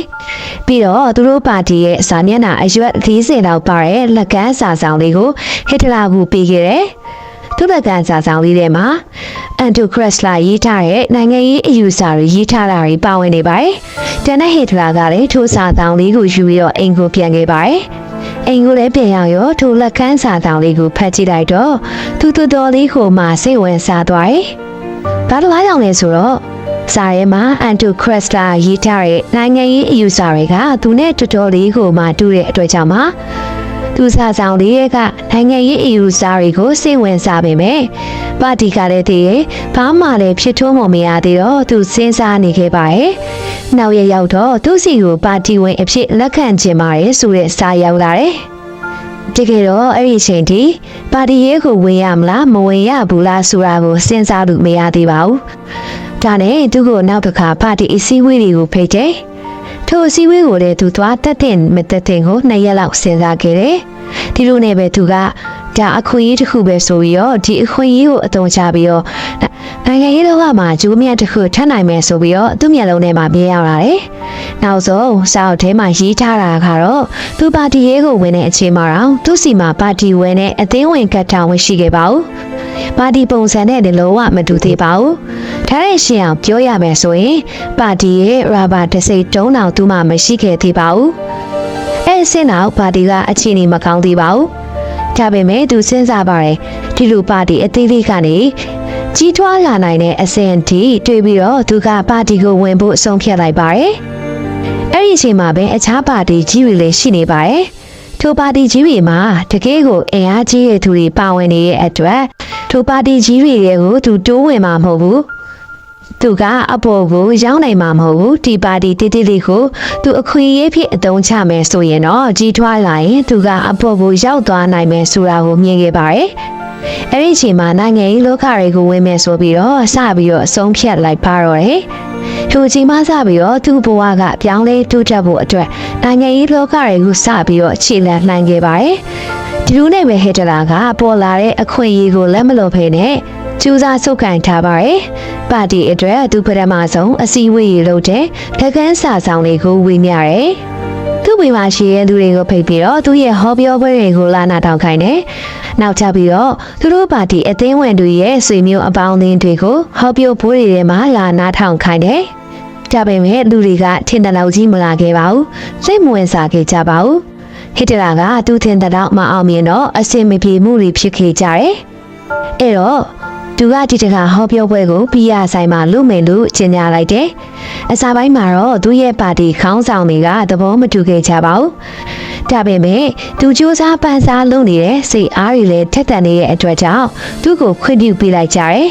ပြီးတော့သူတို့ပါတီရဲ့စာမျက်နှာအရွက်40လောက်ပါတဲ့လက်ကမ်းစာဆောင်လေးကိုဟစ်တလာကိုပေးခဲ့တယ်သူလက်ကမ်းစာဆောင်လေးထဲမှာအန်တိုခရက်စလာရေးထားတဲ့နိုင်ငံရေးအယူအဆတွေရေးထားတာတွေပါဝင်နေပါတယ်။တန်တဲ့ဟစ်တလာကလည်းထိုးစာဆောင်လေးကိုယူပြီးတော့အိမ်ကိုပြန်ခဲ့ပါတယ်။အိမ်ကိုလည်းပြန်ရောက်ရောထိုလက်ကမ်းစာဆောင်လေးကိုဖတ်ကြည့်လိုက်တော့သူတော်လေးကိုမှစိတ်ဝင်စားသွားတယ်။ဘာလို့ကြောင့်လဲဆိုတော့စာရဲမှာအန်တိုခရက်စလာရေးထားတဲ့နိုင်ငံရေးအယူအဆတွေကသူနဲ့တော်တော်လေးကိုမှတူတဲ့အတွက်ကြောင့်ပါသူစာဆောင်လေးကနိုင်ငံရေးအယူအဆတွေကိုစိတ်ဝင်စားပေမဲ့ပါတီကလည်းတည်းဘာမှလည်းဖြစ်ထွန်းမရသေးတော့သူစဉ်းစားနေခဲ့ပါရဲ့။နောက်ရရောက်တော့သူစီကိုပါတီဝင်အဖြစ်လက်ခံချင်ပါတယ်ဆိုတဲ့စာရောက်လာတယ်။တကယ်တော့အဲ့ဒီအချိန်ထိပါတီရဲကိုဝင်ရမလားမဝင်ရဘူးလားဆိုတာကိုစဉ်းစားလို့မရသေးပါဘူး။ဒါနဲ့သူကိုနောက်တစ်ခါပါတီအစည်းအဝေးတွေကိုဖိတ်တယ်။ထိုအစည်းအဝေးကိုလည်းသူသွားတက်တဲ့မတက်တဲ့ကို2ရက်လောက်စဉ်းစားခဲ့တယ်။ဒီလိုနဲ့ပဲသူကဒါအခွင့်အရေးတစ်ခုပဲဆိုပြီးတော့ဒီအခွင့်အရေးကိုအသုံးချပြီးတော့နိုင်ငံရေးလောကမှာကျိုးမြတ်တစ်ခုထပ်နိုင်မယ်ဆိုပြီးတော့သူ့မျက်လုံးထဲမှာမြင်ရောက်လာတယ်။နောက်ဆုံးစာအုပ်ထဲမှာရေးထားတာကတော့သူပါတီရဲကိုဝင်တဲ့အချိန်မှာတော့သူ့စီမှာပါတီဝင်နဲ့အသင်းဝင်ကတ်ထောင်ဝင်ရှိခဲ့ပါဘူး ပါတီပုံစံနဲ့လည်းလုံးဝမတူသေးပါဘူးဒါနဲ့ရှင်းအောင်ပြောရမယ်ဆိုရင်ပါတီရဲ့ရာဘာတစိတုံးအောင်သူမှမရှိခဲ့သေးပါဘူးအဲ့စင်းတော့ပါတီကအခြေအနေမကောင်းသေးပါဘူးဒါပေမဲ့သူစဉ်းစားပါတယ်ဒီလိုပါတီအသေးလေးကနေကြီးထွားလာနိုင်တဲ့အဆင့်ထိတွေ့ပြီးတော့သူကပါတီကိုဝင်ဖို့ဆုံးဖြတ်လိုက်ပါတယ်အဲ့ဒီအချိန်မှာပဲအခြားပါတီကြီးတွေလည်းရှိနေပါတယ်ထိုပါတီကြီးတွေမှာတကယ်ကိုအင်အားကြီးတဲ့သူတွေပါဝင်နေတဲ့အတွက်ထိုပါတီကြီးတွေကိုသူတိုးဝင်မှာမဟုတ်ဘူးသူကအပေါ်ကိုရောက်နိုင်မှာမဟုတ်ဘူးဒီပါတီတိတိလေးကိုသူအခွင့်အရေးဖြစ်အသုံးချမယ်ဆိုရင်တော့ကြီးထွားလာရင်သူကအပေါ်ကိုရောက်သွားနိုင်မယ်ဆိုတာကိုမြင်ခဲ့ပါတယ်အဲ့ဒီအချိန်မှာနိုင်ငံရေးလောကတွေကိုဝင်မယ်ဆိုပြီးတော့စပြီးတော့အဆုံးဖြတ်လိုက်ပါတော့တယ်ထိုအချိန်မှစပြီးတော့သူ့ဘဝကပြောင်းလဲတိုးတက်ဖို့အတွက်နိုင်ငံရေးလောကတွေကိုစပြီးတော့ခြေလှမ်းလှမ်းခဲ့ပါတယ်ဒီလိုနဲ့ပဲဟစ်တလာကပေါ်လာတဲ့အခွင့်အရေးကိုလက်မလို့ဖေးနဲ့ကျူးစာဆုတ်ကန်ထားပါတယ်ပါတီအတွက်သူပထမဆုံးအစည်းအဝေးတွေလုပ်တဲ့တက္ကန်းစာဆောင်တွေကိုဝေမျှတယ်သူ့မိမရှိရဲ့လူတွေကိုဖိတ်ပြီးတော့သူ့ရဲ့ဟောပြောပွဲတွေကိုလာနာထောင်ခိုင်းတယ်နောက်ထပ်ပြီးတော့သူတို့ပါတီအသင်းဝင်တွေရဲ့ဆွေမျိုးအပေါင်းအသင်းတွေကိုဟောပြောပွဲတွေထဲမှာလာနာထောင်ခိုင်းတယ်ဒါပေမဲ့လူတွေကထင်တယ်လို့ကြီးမလာခဲ့ပါဘူးစိတ်မဝင်စားခဲ့ကြပါဘူးဟစ်တလာကသူထင်တဲ့တော့မအောင်မြင်တော့အစင်မပြေမှုတွေဖြစ်ခဲ့ကြတယ်အဲ့တော့သူကဒီတခါဟောပြောပွဲကိုပြရဆိုင်မှာလူမယ်လို့ကျင်ညာလိုက်တယ်အစားပိုင်းမှာတော့သူ့ရဲ့ပါတီခေါင်းဆောင်တွေကသဘောမတူခဲ့ကြပါဘူးဒါပေမဲ့သူစူးစမ်းပန်းစားလုပ်နေတဲ့စိတ်အားတွေလည်းထက်သန်နေတဲ့အတွက်ကြောင့်သူ့ကိုခွင့်ပြုပေးလိုက်ကြတယ်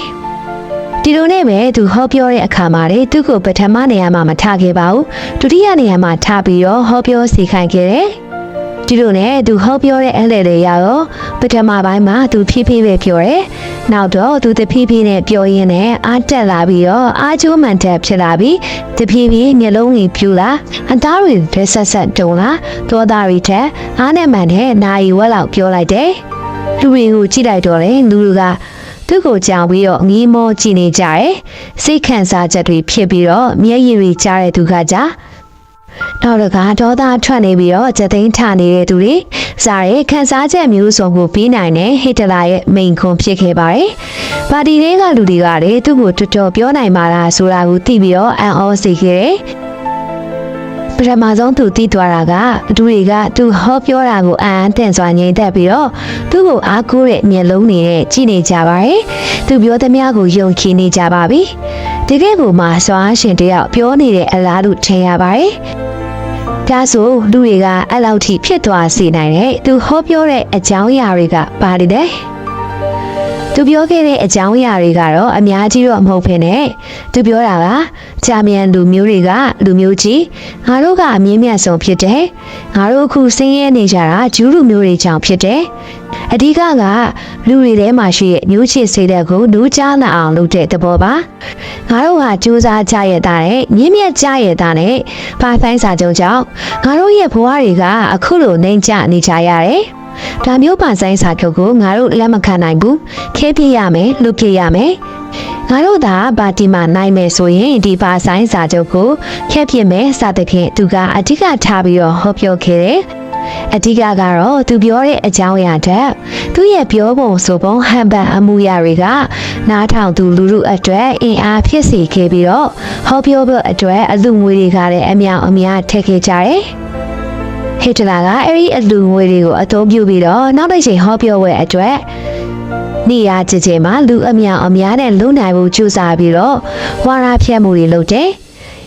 ဒီလိုနဲ့ပဲသူဟောပြောတဲ့အခါမှာလေသူ့ကိုပထမနေရာမှာမထားခဲ့ပါဘူးဒုတိယနေရာမှာထားပြီးတော့ဟောပြောစီခိုင်းခဲ့တယ်ဒီလိုနဲ့သူဟောပြောတဲ့အလဲလေးရတော့ပထမပိုင်းမှာသူဖြည်းဖြည်းပဲပြောတယ်နောက်တော့သူတဖြည်းဖြည်းနဲ့ပြောရင်းနဲ့အားတက်လာပြီးတော့အားကျိုးမှန်တက်ဖြစ်လာပြီးတဖြည်းဖြည်းမျက်လုံးတွေပြူလာအသားတွေရက်ဆက်ဆက်တုံလာသောသားတွေထက်အားနဲ့မှန်တဲ့နာယီဝက်လောက်ပြောလိုက်တယ်လူတွေကိုကြည့်လိုက်တော့လေလူတွေကသူ့ကိုကြောင်ပြီးတော့ငီးမောကြည့်နေကြတယ်စိတ်ခံစားချက်တွေဖြစ်ပြီးတော့မျက်ရည်တွေကြားတဲ့သူကကြာနောက်တကဒေါသထွက်နေပြီးတော့ချက်သိမ်းထနေတဲ့သူတွေစားရဲခန်းစားချက်မျိုးစုံကိုပြီးနိုင်တဲ့ဟစ်တလာရဲ့မိန်ခွန်းဖြစ်ခဲ့ပါတယ်။ပါတီတွေကလူတွေကလည်းသူ့ကိုတော်တော်ပြောနိုင်ပါလားဆိုတာကိုသိပြီးတော့အံ့ဩစေခဲ့တယ်။ပထမဆုံးသူသိသွားတာကလူတွေကသူဟောပြောတာကိုအံ့တန့်စွာငြိမ်သက်ပြီးတော့သူ့ကိုအားကိုးတဲ့မျက်လုံးတွေနဲ့ကြည့်နေကြပါတယ်။သူပြောသမျှကိုယုံကြည်နေကြပါပြီ။တကယ်ကိုမှစွာရှင်တယောက်ပြောနေတဲ့အလားတူထင်ရပါတယ်။ဒါဆိုလူတွေကအဲ့လောက်ထိဖြစ်သွားစေနိုင်တယ်သူဟောပြောတဲ့အကြောင်းအရာတွေကဘာတွေလဲသူပြောခဲ့တဲ့အကြောင်းအရာတွေကတော့အများကြီးတော့မဟုတ်ဘဲနဲ့သူပြောတာကဂျာမြန်လူမျိုးတွေကလူမျိုးကြီးငါတို့ကအမြင့်မြတ်ဆုံးဖြစ်တယ်ငါတို့အခုဆင်းရဲနေကြတာဂျူးလူမျိုးတွေကြောင့်ဖြစ်တယ်အဓိကကလူတွေထဲမှာရှိတဲ့မျိုးချစ်စိတ်ဓာတ်ကိုလူကြားနာအောင်လုပ်တဲ့သဘောပါငါတို့ဟာစူးစမ်းကြရတဲ့မြင့်မြတ်ကြရတဲ့ဘာဆိုင်စာချုပ်ကြောင့်ငါတို့ရဲ့ဘဝတွေကအခုလိုနှိမ့်ချနေကြရတယ်ဒါမျိုးပါဆိုင်စာချုပ်ကိုငါတို့လက်မခံနိုင်ဘူးခဲပြရမယ်လုပ်ပြရမယ်ငါတို့သာပါတီမှာနိုင်မယ်ဆိုရင်ဒီပါဆိုင်စာချုပ်ကိုခဲပြမယ်စသဖြင့်သူကအဓိကထားပြီးတော့ဟောပြောခဲ့တယ်အဓိကကတော့သူပြောတဲ့အကြောင်းအရာတဲ့သူရဲ့ပြောပုံဆိုပုံဟန်ပန်အမှုရာတွေကနားထောင်သူလူလူအတွက်အင်အားဖြစ်စေခဲ့ပြီးတော့ဟောပြောဖို့အတွက်အလူငွေတွေကလည်းအများအများထည့်ခဲ့ကြတယ်ဟစ်တလာကအဲ့ဒီအလူငွေတွေကိုအသုံးပြုပြီးတော့နောက်တစ်ချိန်ဟောပြောပွဲအတွက်နေရာကျကျမှာလူအများအများနဲ့လုံနိုင်ဖို့ကြိုးစားပြီးတော့ဝါရဖြတ်မှုတွေလုပ်တယ်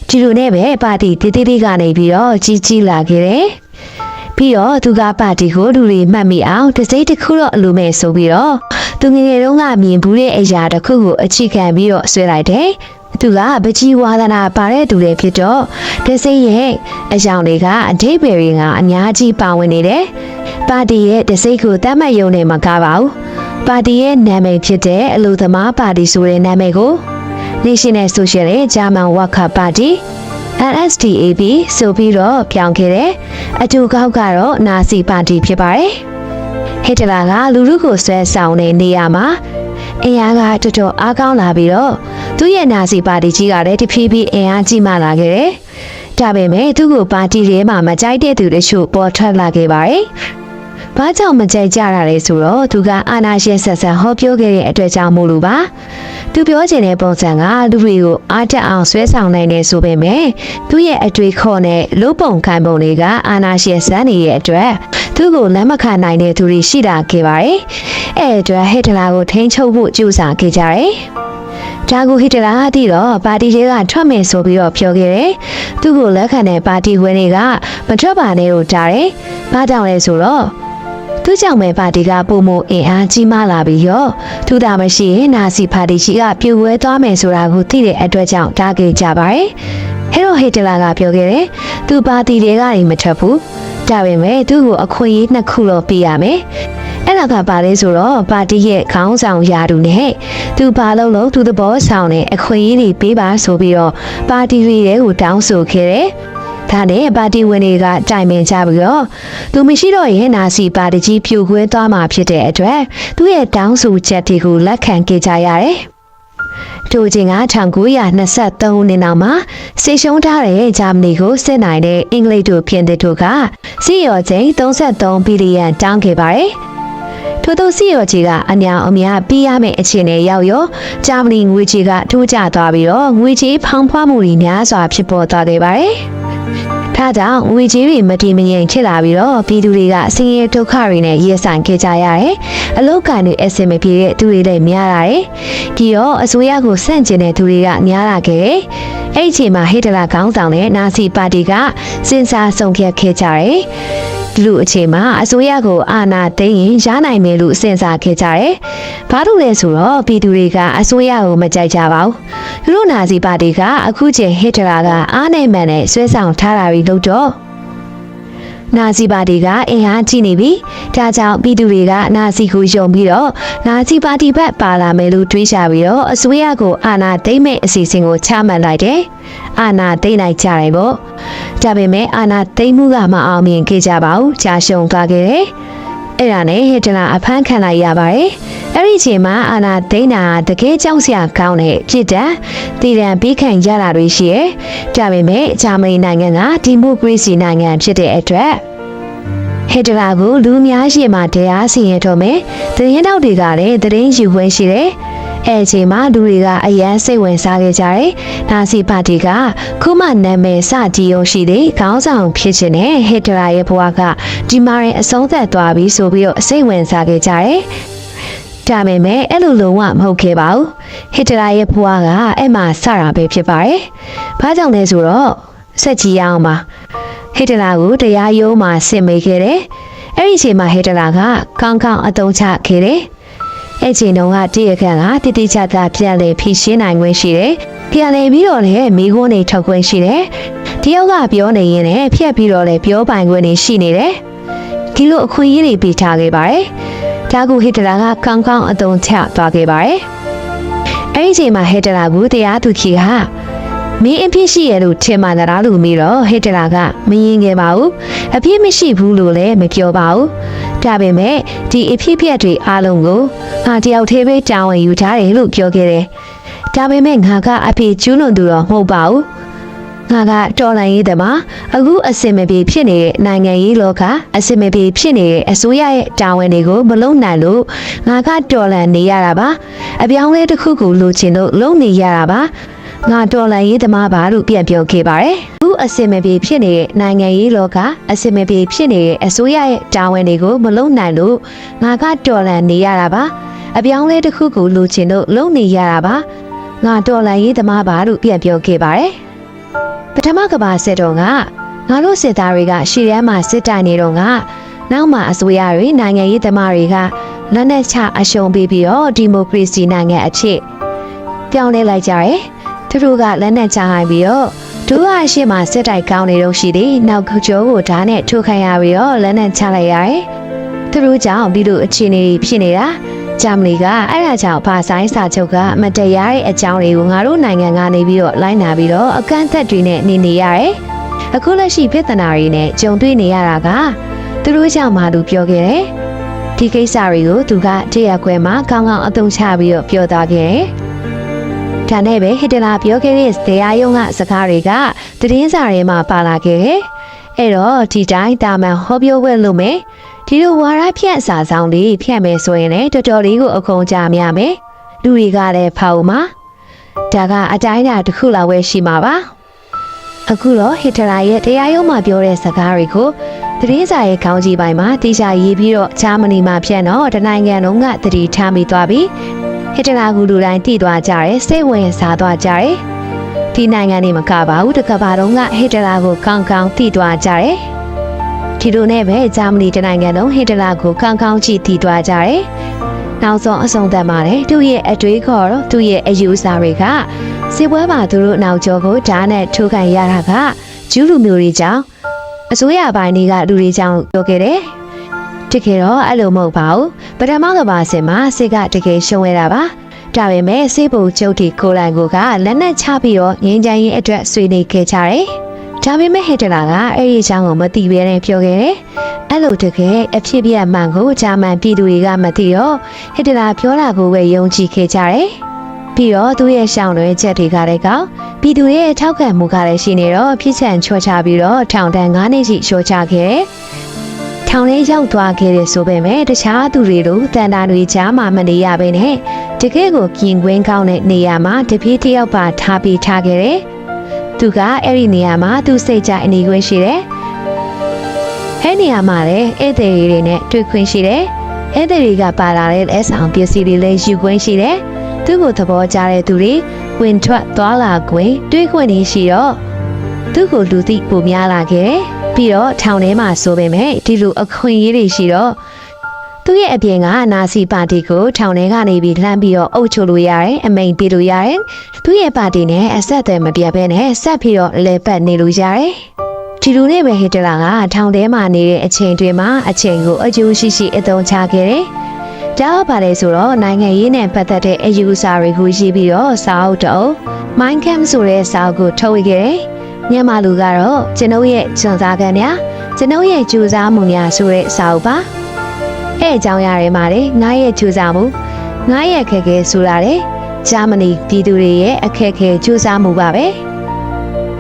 ဒီလိုနဲ့ပဲပါတီတိတိလေးကနေပြီးတော့ကြီးလာခဲ့တယ်ပြီးတော့သူကပါတီကိုလူတွေမှတ်မိအောင်တစ်စိတ်တစ်ခုတော့အလိုမဲ့ဆိုပြီးတော့သူငယ်ငယ်တုန်းကမြင်ဘူးတဲ့အရာတစ်ခုကိုအခြေခံပြီးတော့ဆွဲလိုက်တယ်သူကပကြီးဝါဒနာပါတဲ့သူတွေဖြစ်တော့တစ်စိတ်ရဲ့အကြောင်းတွေကအဓိပ္ပာယ်တွေကအများကြီးပါဝင်နေတယ်ပါတီရဲ့တစ်စိတ်ကိုတတ်မှတ်ရုံနဲ့မကားပါဘူးပါတီရဲ့နာမည်ဖြစ်တဲ့အလို့သမားပါတီဆိုတဲ့နာမည်ကို National Socialist German Worker Party NSDAP ဆိုပြီးတော့ပြောင်းခဲ့တယ်အတူကောက်ကတော့နာစီပါတီဖြစ်ပါတယ်ဟစ်တလာကလူလူကိုဆွဲဆောင်တဲ့နေရာမှာအင်အားကတော်တော်အားကောင်းလာပြီးတော့သူ့ရဲ့နာစီပါတီကြီးကလည်းတဖြည်းဖြည်းအင်အားကြီးမာလာခဲ့တယ်ဒါပေမဲ့သူ့ကိုပါတီထဲမှာမကြိုက်တဲ့သူတချို့ပေါ်ထွက်လာခဲ့ပါတယ် ဘာကြောင့်မကြိုက်ကြတာလဲဆိုတော့သူကအာနာရှင်ဆက်ဆက်ဟောပြောခဲ့တဲ့အတွက်ကြောင့်မို့လို့ပါသူပြောချင်တဲ့ပုံစံကလူတွေကိုအားတက်အောင်ဆွဲဆောင်နိုင်နေဆိုပေမဲ့သူ့ရဲ့အတွေ့ခေါ်နဲ့လို့ပုံခံပုံတွေကအာနာရှင်စမ်းနေတဲ့အတွက်သူ့ကိုလက်မခံနိုင်တဲ့သူတွေရှိတာခဲ့ပါတယ်အဲ့အတွက်ဟစ်တလာကိုထိန်းချုပ်ဖို့ကြိုးစားခဲ့ကြတယ်ဒါကိုဟစ်တလာအတိတော့ပါတီတွေကထွက်မယ်ဆိုပြီးတော့ပြောခဲ့တယ်။သူ့ကိုလက်ခံတဲ့ပါတီဝင်တွေကမထွက်ပါနဲ့လို့ကြားတယ်။ဘာကြောင့်လဲဆိုတော့သူကြောင့်ပဲပါတီကပုံမအင်အားကြီးမားလာပြီးရောသူသာမရှိရင်နာစီပါတီရှိကပြိုဝဲသွားမယ်ဆိုတာကိုသိတဲ့အတွက်ကြောင့်တားခဲ့ကြပါတယ်။ဟဲ့တော့ဟစ်တလာကပြောခဲ့တယ်။သူပါတီတွေကနေမထွက်ဘူး။ဒါပေမဲ့သူ့ကိုအခွင့်အရေးနှစ်ခုတော့ပေးရမယ်။အဲ့ဒါကပါလဲဆိုတော့ပါတီရဲ့ခေါင်းဆောင်ယာတူနဲ့သူဘာလို့သူသဘောဆောင်တဲ့အခွင့်အရေးတွေပေးပါဆိုပြီးတော့ပါတီတွေကိုတောင်းဆိုခဲ့တယ်။ဒါနဲ့ပါတီဝင်တွေကတိုင်ပင်ကြပြီးတော့သူမရှိတော့ရင်နာစီပါတီကြီးပြိုကွဲသွားမှာဖြစ်တဲ့အတွက်သူ့ရဲ့တောင်းဆိုချက်တွေကိုလက်ခံခဲ့ကြရတယ်။ထိုချိန်က1923ခုနှစ်နောက်မှာစိတ်ရှုံးထားတဲ့ဂျာမနီကိုစစ်နိုင်တဲ့အင်္ဂလိပ်တို့ပြင်သစ်တို့ကစီရော်ချိန်33ဘီလီယံတောင်းခဲ့ပါတယ်။ထို့သောစီရော်ကြီးကအများအများပြီးရမယ့်အခြေအနေရောက်ရောဂျာမနီငွေကြီးကထိုးကျသွားပြီးတော့ငွေကြီးဖောင်းဖွားမှုတွေများစွာဖြစ်ပေါ်သွားခဲ့ပါတယ်။ဒါကြောင့်ငွေကြီးတွေမတည်မငြိမ်ဖြစ်လာပြီးတော့ပြည်သူတွေကဆင်းရဲဒုက္ခတွေနဲ့ရင်ဆိုင်ခဲ့ကြရတယ်။အလုတ်ကန်တွေအစင်မပြေတဲ့သူတွေလည်းများလာတယ်။ပြီးတော့အစိုးရကိုဆန့်ကျင်တဲ့သူတွေကများလာခဲ့တယ်။အဲ့ဒီအချိန်မှာဟစ်တလာခေါင်းဆောင်တဲ့နာစီပါတီကစဉ်းစားဆုံးဖြတ်ခဲ့ကြတယ်။ဒီလိုအချိန်မှာအစိုးရကိုအာဏာသိမ်းရင်ရနိုင်မယ်လို့စဉ်းစားခဲ့ကြတယ်။ဘာလို့လဲဆိုတော့ပြည်သူတွေကအစိုးရကိုမကြိုက်ကြပါဘူး။သူတို့နာဇီပါတီကအခုချိန်ဟစ်တလာကအားနဲ့မှန်နဲ့ဆွဲဆောင်ထားတာပြီးလို့တော့နာဇီပါတီကအင်အားကြီးနေပြီ။ဒါကြောင့်ပြည်သူတွေကနာဇီကိုယုံပြီးတော့နာဇီပါတီဘက်ပါလာမယ်လို့တွေးကြပြီးတော့အစိုးရကိုအာဏာသိမ်းမဲ့အစီအစဉ်ကိုချမှတ်လိုက်တယ်။အာဏာသိမ်းလိုက်ကြတယ်ပေါ့။ဒါပေမဲ့အာဏာသိမ်းမှုကမအောင်မြင်ခဲ့ကြပါဘူး။ကြာရှုံးသွားခဲ့တယ်။အဲ့ဒါနဲ့ဟစ်တလာအဖမ်းခံလိုက်ရပါတယ်။အဲ့ဒီအချိန်မှာအာဏာသိမ်းတာတကယ်ကြောက်စရာကောင်းတဲ့ဖြစ်တဲ့တည်တံပြီးခံရတာတွေရှိရဲ့။ဒါပေမဲ့ဂျာမနီနိုင်ငံကဒီမိုကရေစီနိုင်ငံဖြစ်တဲ့အတွက်ဟစ်တလာကိုလူများရှိမှတရားစီရင်တော့မယ်။သတင်းတောက်တွေကလည်းသတင်းယူခွင့်ရှိတယ်။အဲ့ဒီအချိန်မှာလူတွေကအယမ်းစိတ်ဝင်စားခဲ့ကြတယ်။နာစီပါတီကခုမှနာမည်စကြီးရုံရှိတဲ့ခေါင်းဆောင်ဖြစ်ခြင်းနဲ့ဟစ်တလာရဲ့ဘဝကဒီမာရင်အဆုံးသတ်သွားပြီဆိုပြီးတော့စိတ်ဝင်စားခဲ့ကြတယ်။ဒါပေမဲ့အဲ့လိုလုံးဝမဟုတ်ခဲ့ပါဘူး။ဟစ်တလာရဲ့ဘဝကအဲ့မှာစတာပဲဖြစ်ပါတယ်။ဘာကြောင့်လဲဆိုတော့ဆက်ကြည့်ရအောင်ပါ။ဟစ်တလာကိုတရားရုံးမှာစစ်မေးခဲ့တယ်။အဲ့ဒီအချိန်မှာဟစ်တလာကကောင်းကောင်းအသုံးချခဲ့တယ်။အဲ့ချိန်တုန်းကတည့်ရခန့်ကတိတိကျကျပြန်လည်ဖြည့်ရှင်းနိုင်ခွင့်ရှိတယ်။ပြန်လည်ပြီးတော့လည်းမိခွန်းတွေထုတ်ခွင့်ရှိတယ်။တယောက်ကပြောနေရင်လည်းဖြတ်ပြီးတော့လည်းပြောပိုင်ခွင့်တွေရှိနေတယ်။ဒီလိုအခွင့်အရေးတွေပေးထားခဲ့ပါတယ်။ဒါကိုဟစ်တလာကကောင်းကောင်းအသုံးချသွားခဲ့ပါတယ်။အဲ့ဒီချိန်မှာဟစ်တလာကိုတရားသူကြီးကမင်းအဖြစ်ရှိရလို့ထင်မှန်တာလို့ပြီးတော့ဟစ်တလာကမရင်ခဲ့ပါဘူးအဖြစ်မရှိဘူးလို့လည်းမပြောပါဘူးဒါပေမဲ့ဒီအဖြစ်ပြက်တွေအားလုံးကိုငါတယောက်သေးပဲတာဝန်ယူထားတယ်လို့ပြောခဲ့တယ်ဒါပေမဲ့ငါကအဖြစ်ကျူးလွန်သူတော့မဟုတ်ပါဘူးငါကတော်လှန်ရေးသမားအခုအစင်မပြေဖြစ်နေတဲ့နိုင်ငံရေးလောကအစင်မပြေဖြစ်နေတဲ့အစိုးရရဲ့တာဝန်တွေကိုမလုပ်နိုင်လို့ငါကတော်လှန်နေရတာပါအပြောင်းလဲတစ်ခုကိုလိုချင်လို့လုပ်နေရတာပါငါတော်လှန်ရေးသမားပါလို့ပြန်ပြောခဲ့ပါတယ်။အခုအစင်မပြေဖြစ်နေတဲ့နိုင်ငံရေးလောကအစင်မပြေဖြစ်နေတဲ့အစိုးရရဲ့တာဝန်တွေကိုမလုပ်နိုင်လို့ငါကတော်လှန်နေရတာပါ။အပြောင်းလဲတစ်ခုကိုလိုချင်လို့လုပ်နေရတာပါ။ငါတော်လှန်ရေးသမားပါလို့ပြန်ပြောခဲ့ပါတယ်။ပထမကမ္ဘာစစ်တုန်းကငါတို့စစ်သားတွေကရှေ့တန်းမှာစစ်တိုင်နေတော့ကနောက်မှာအစိုးရတွေနိုင်ငံရေးသမားတွေကလက်နက်ချအရှုံးပေးပြီးတော့ဒီမိုကရေစီနိုင်ငံအဖြစ်ပြောင်းလဲလိုက်ကြတယ်။သူတို့ကလက်နက်ချဟိုင်းပြီးတော့ဒုအရှိမှစစ်တိုက်ကောင်းနေတော့ရှိတယ်နောက်ကျောကိုဓာတ်နဲ့ထုတ်ခိုင်းရပြီးတော့လက်နက်ချလိုက်ရတယ်သူတို့ကြောင့်ဒီလိုအခြေအနေဖြစ်နေတာဂျာမနီကအဲ့ဒါကြောင့်ဘာဆိုင်စာချုပ်ကမတရားတဲ့အကြောင်းတွေကိုငါတို့နိုင်ငံကနေပြီးတော့လိုက်နာပြီးတော့အကန့်အသတ်တွေနဲ့နေရတယ်အခုလက်ရှိပြဿနာတွေနဲ့ကြုံတွေ့နေရတာကသူတို့ကြောင့်မှသူပြောခဲ့တယ်ဒီကိစ္စတွေကိုသူကတရက်ခွဲမှာကောင်းကောင်းအသုံးချပြီးတော့ပြောသားခဲ့တယ်ဒါနဲ့ပဲဟစ်တလာပြောခဲ့တဲ့တရားရုံးကစကားတွေကသတင်းစာတွေမှာပါလာခဲ့တယ်။အဲ့တော့ဒီတိုင်းတာမန်ဟောပြောဝဲလို့မယ် ဒီလိုဝါရဖြန့်စာဆောင်လေးဖြန့်မယ်ဆိုရင်လည်းတော်တော်လေးကိုအကုန်ကြမြမယ်လူတွေကလည်းဖောက်မှာဒါကအတိုင်းအတာတစ်ခုလောက်ပဲရှိမှာပါအခုတော့ဟစ်တလာရဲ့တရားရုံးမှာပြောတဲ့စကားတွေကိုသတင်းစာရဲ့ခေါင်းကြီးပိုင်းမှာတိကျရေးပြီးတော့ဂျာမနီမှာဖြန့်တော့တနိုင်ငံလုံးကသတိထားမိသွားပြီးဟစ်တလာကလူတိုင်းတည်သွားကြတယ်စိတ်ဝင်စားသွားကြတယ်ဒီနိုင်ငံနေမကပါဘူးတကဘာလုံးကဟစ်တလာကိုကောင်းကောင်းတည်သွားကြတယ်ဒီလိုနဲ့ပဲဂျာမနီတနိုင်ငံလုံးဟစ်တလာကိုကောင်းကောင်းကြည့်တည်သွားကြတယ်နောက်ဆုံးအဆုံးသတ်ပါတယ်သူ့ရဲ့အတွေးခေါ်တော့သူ့ရဲ့အယူအဆတွေကစစ်ပွဲမှာသူတို့နောက်ကျောကိုဓာတ်နဲ့ထိုးခံရတာကဂျူးလူမျိုးတွေကြောင့်အစိုးရပိုင်းတွေကလူတွေကြောင့်ပြောခဲ့တယ်တကယ်တော့အဲ့လိုမဟုတ်ပါဘူးပထမကမ္ဘာစစ်မှာစစ်ကတကယ်ရှုံးရတာပါဒါပေမဲ့စစ်ဗိုလ်ချုပ်တွေကိုလိုင်ကိုကလက်နက်ချပြီးတော့ငြိမ်းချမ်းရေးအတွက်ဆွေးနွေးခဲ့ကြတယ်ဒါပေမဲ့ဟစ်တလာကအဲ့ဒီအကြောင်းကိုမသိဘဲနဲ့ပြောခဲ့တယ်အဲ့လိုတကယ်အဖြစ်ပြက်မှန်ကိုဂျာမန်ပြည်သူတွေကမသိတော့ဟစ်တလာပြောတာကိုပဲယုံကြည်ခဲ့ကြတယ်ပြီးတော့သူ့ရဲ့ရှောင်းလွှဲချက်တွေကလည်းကောင်းပြည်သူရဲ့ထောက်ခံမှုကလည်းရှိနေတော့ဖြစ်ချန်ချောချပြီးတော့ထောင်ဒဏ်9နှစ်ရှိလျှော့ချခဲ့တယ်ထောင်ထဲရောက်သွားခဲ့တယ်ဆိုပေမဲ့တခြားသူတွေလိုတန်တာတွေကြားမှာမနေရဘဲနဲ့တကယ်ကိုကင်ကွင်းကောင်းတဲ့နေရာမှာတပြေးတယောက်ပါထားပြီးထားခဲ့တယ်သူကအဲ့ဒီနေရာမှာသူစိတ်ကြအနေခွင့်ရှိတယ်အဲ့နေရာမှာလည်းဧည့်သည်တွေနဲ့တွေ့ခွင့်ရှိတယ်ဧည့်သည်တွေကပါလာတဲ့လက်ဆောင်ပစ္စည်းတွေလည်းယူခွင့်ရှိတယ်သူ့ကိုသဘောကျတဲ့သူတွေဝင်ထွက်သွားလာခွင့်တွေ့ခွင့်တွေရှိတော့သူ့ကိုလူသိပိုများလာခဲ့ပြီးတော့ထောင်ထဲမှာဆိုပေမဲ့ဒီလိုအခွင့်အရေးတွေရှိတော့သူ့ရဲ့အပြင်ကနာစီပါတီကိုထောင်ထဲကနေပြီးလှမ်းပြီးတော့အုပ်ချုပ်လို့ရတယ်အမိန်ပေးလို့ရတယ်သူ့ရဲ့ပါတီနဲ့အဆက်အသွယ်မပြတ်ဘဲနဲ့ဆက်ပြီးတော့လဲပတ်နေလို့ရတယ်ဒီလိုနဲ့ပဲဟစ်တလာကထောင်ထဲမှာနေတဲ့အချိန်တွေမှာအချိန်ကိုအကျိုးရှိရှိအသုံးချခဲ့တယ်ဒါ့ပါလေဆိုတော့နိုင်ငံရေးနဲ့ပတ်သက်တဲ့အယူအဆတွေကိုရေးပြီးတော့စာအုပ်တော့ Mein Kampf ဆိုတဲ့စာအုပ်ကိုထုတ်ဝေခဲ့တယ်မြန်မာလူကတော့ကျွန်ုပ်ရဲ့စွန့်စားခံများကျွန်ုပ်ရဲ့ကြိုးစားမှုများဆိုတဲ့စာအုပ်ပါအဲ့အကြောင်းအရာတွေမှာလေငါရဲ့ကြိုးစားမှုငါရဲ့ခက်ခဲဆိုတာလေဂျာမနီပြည်သူတွေရဲ့အခက်ခဲကြိုးစားမှုပါပဲ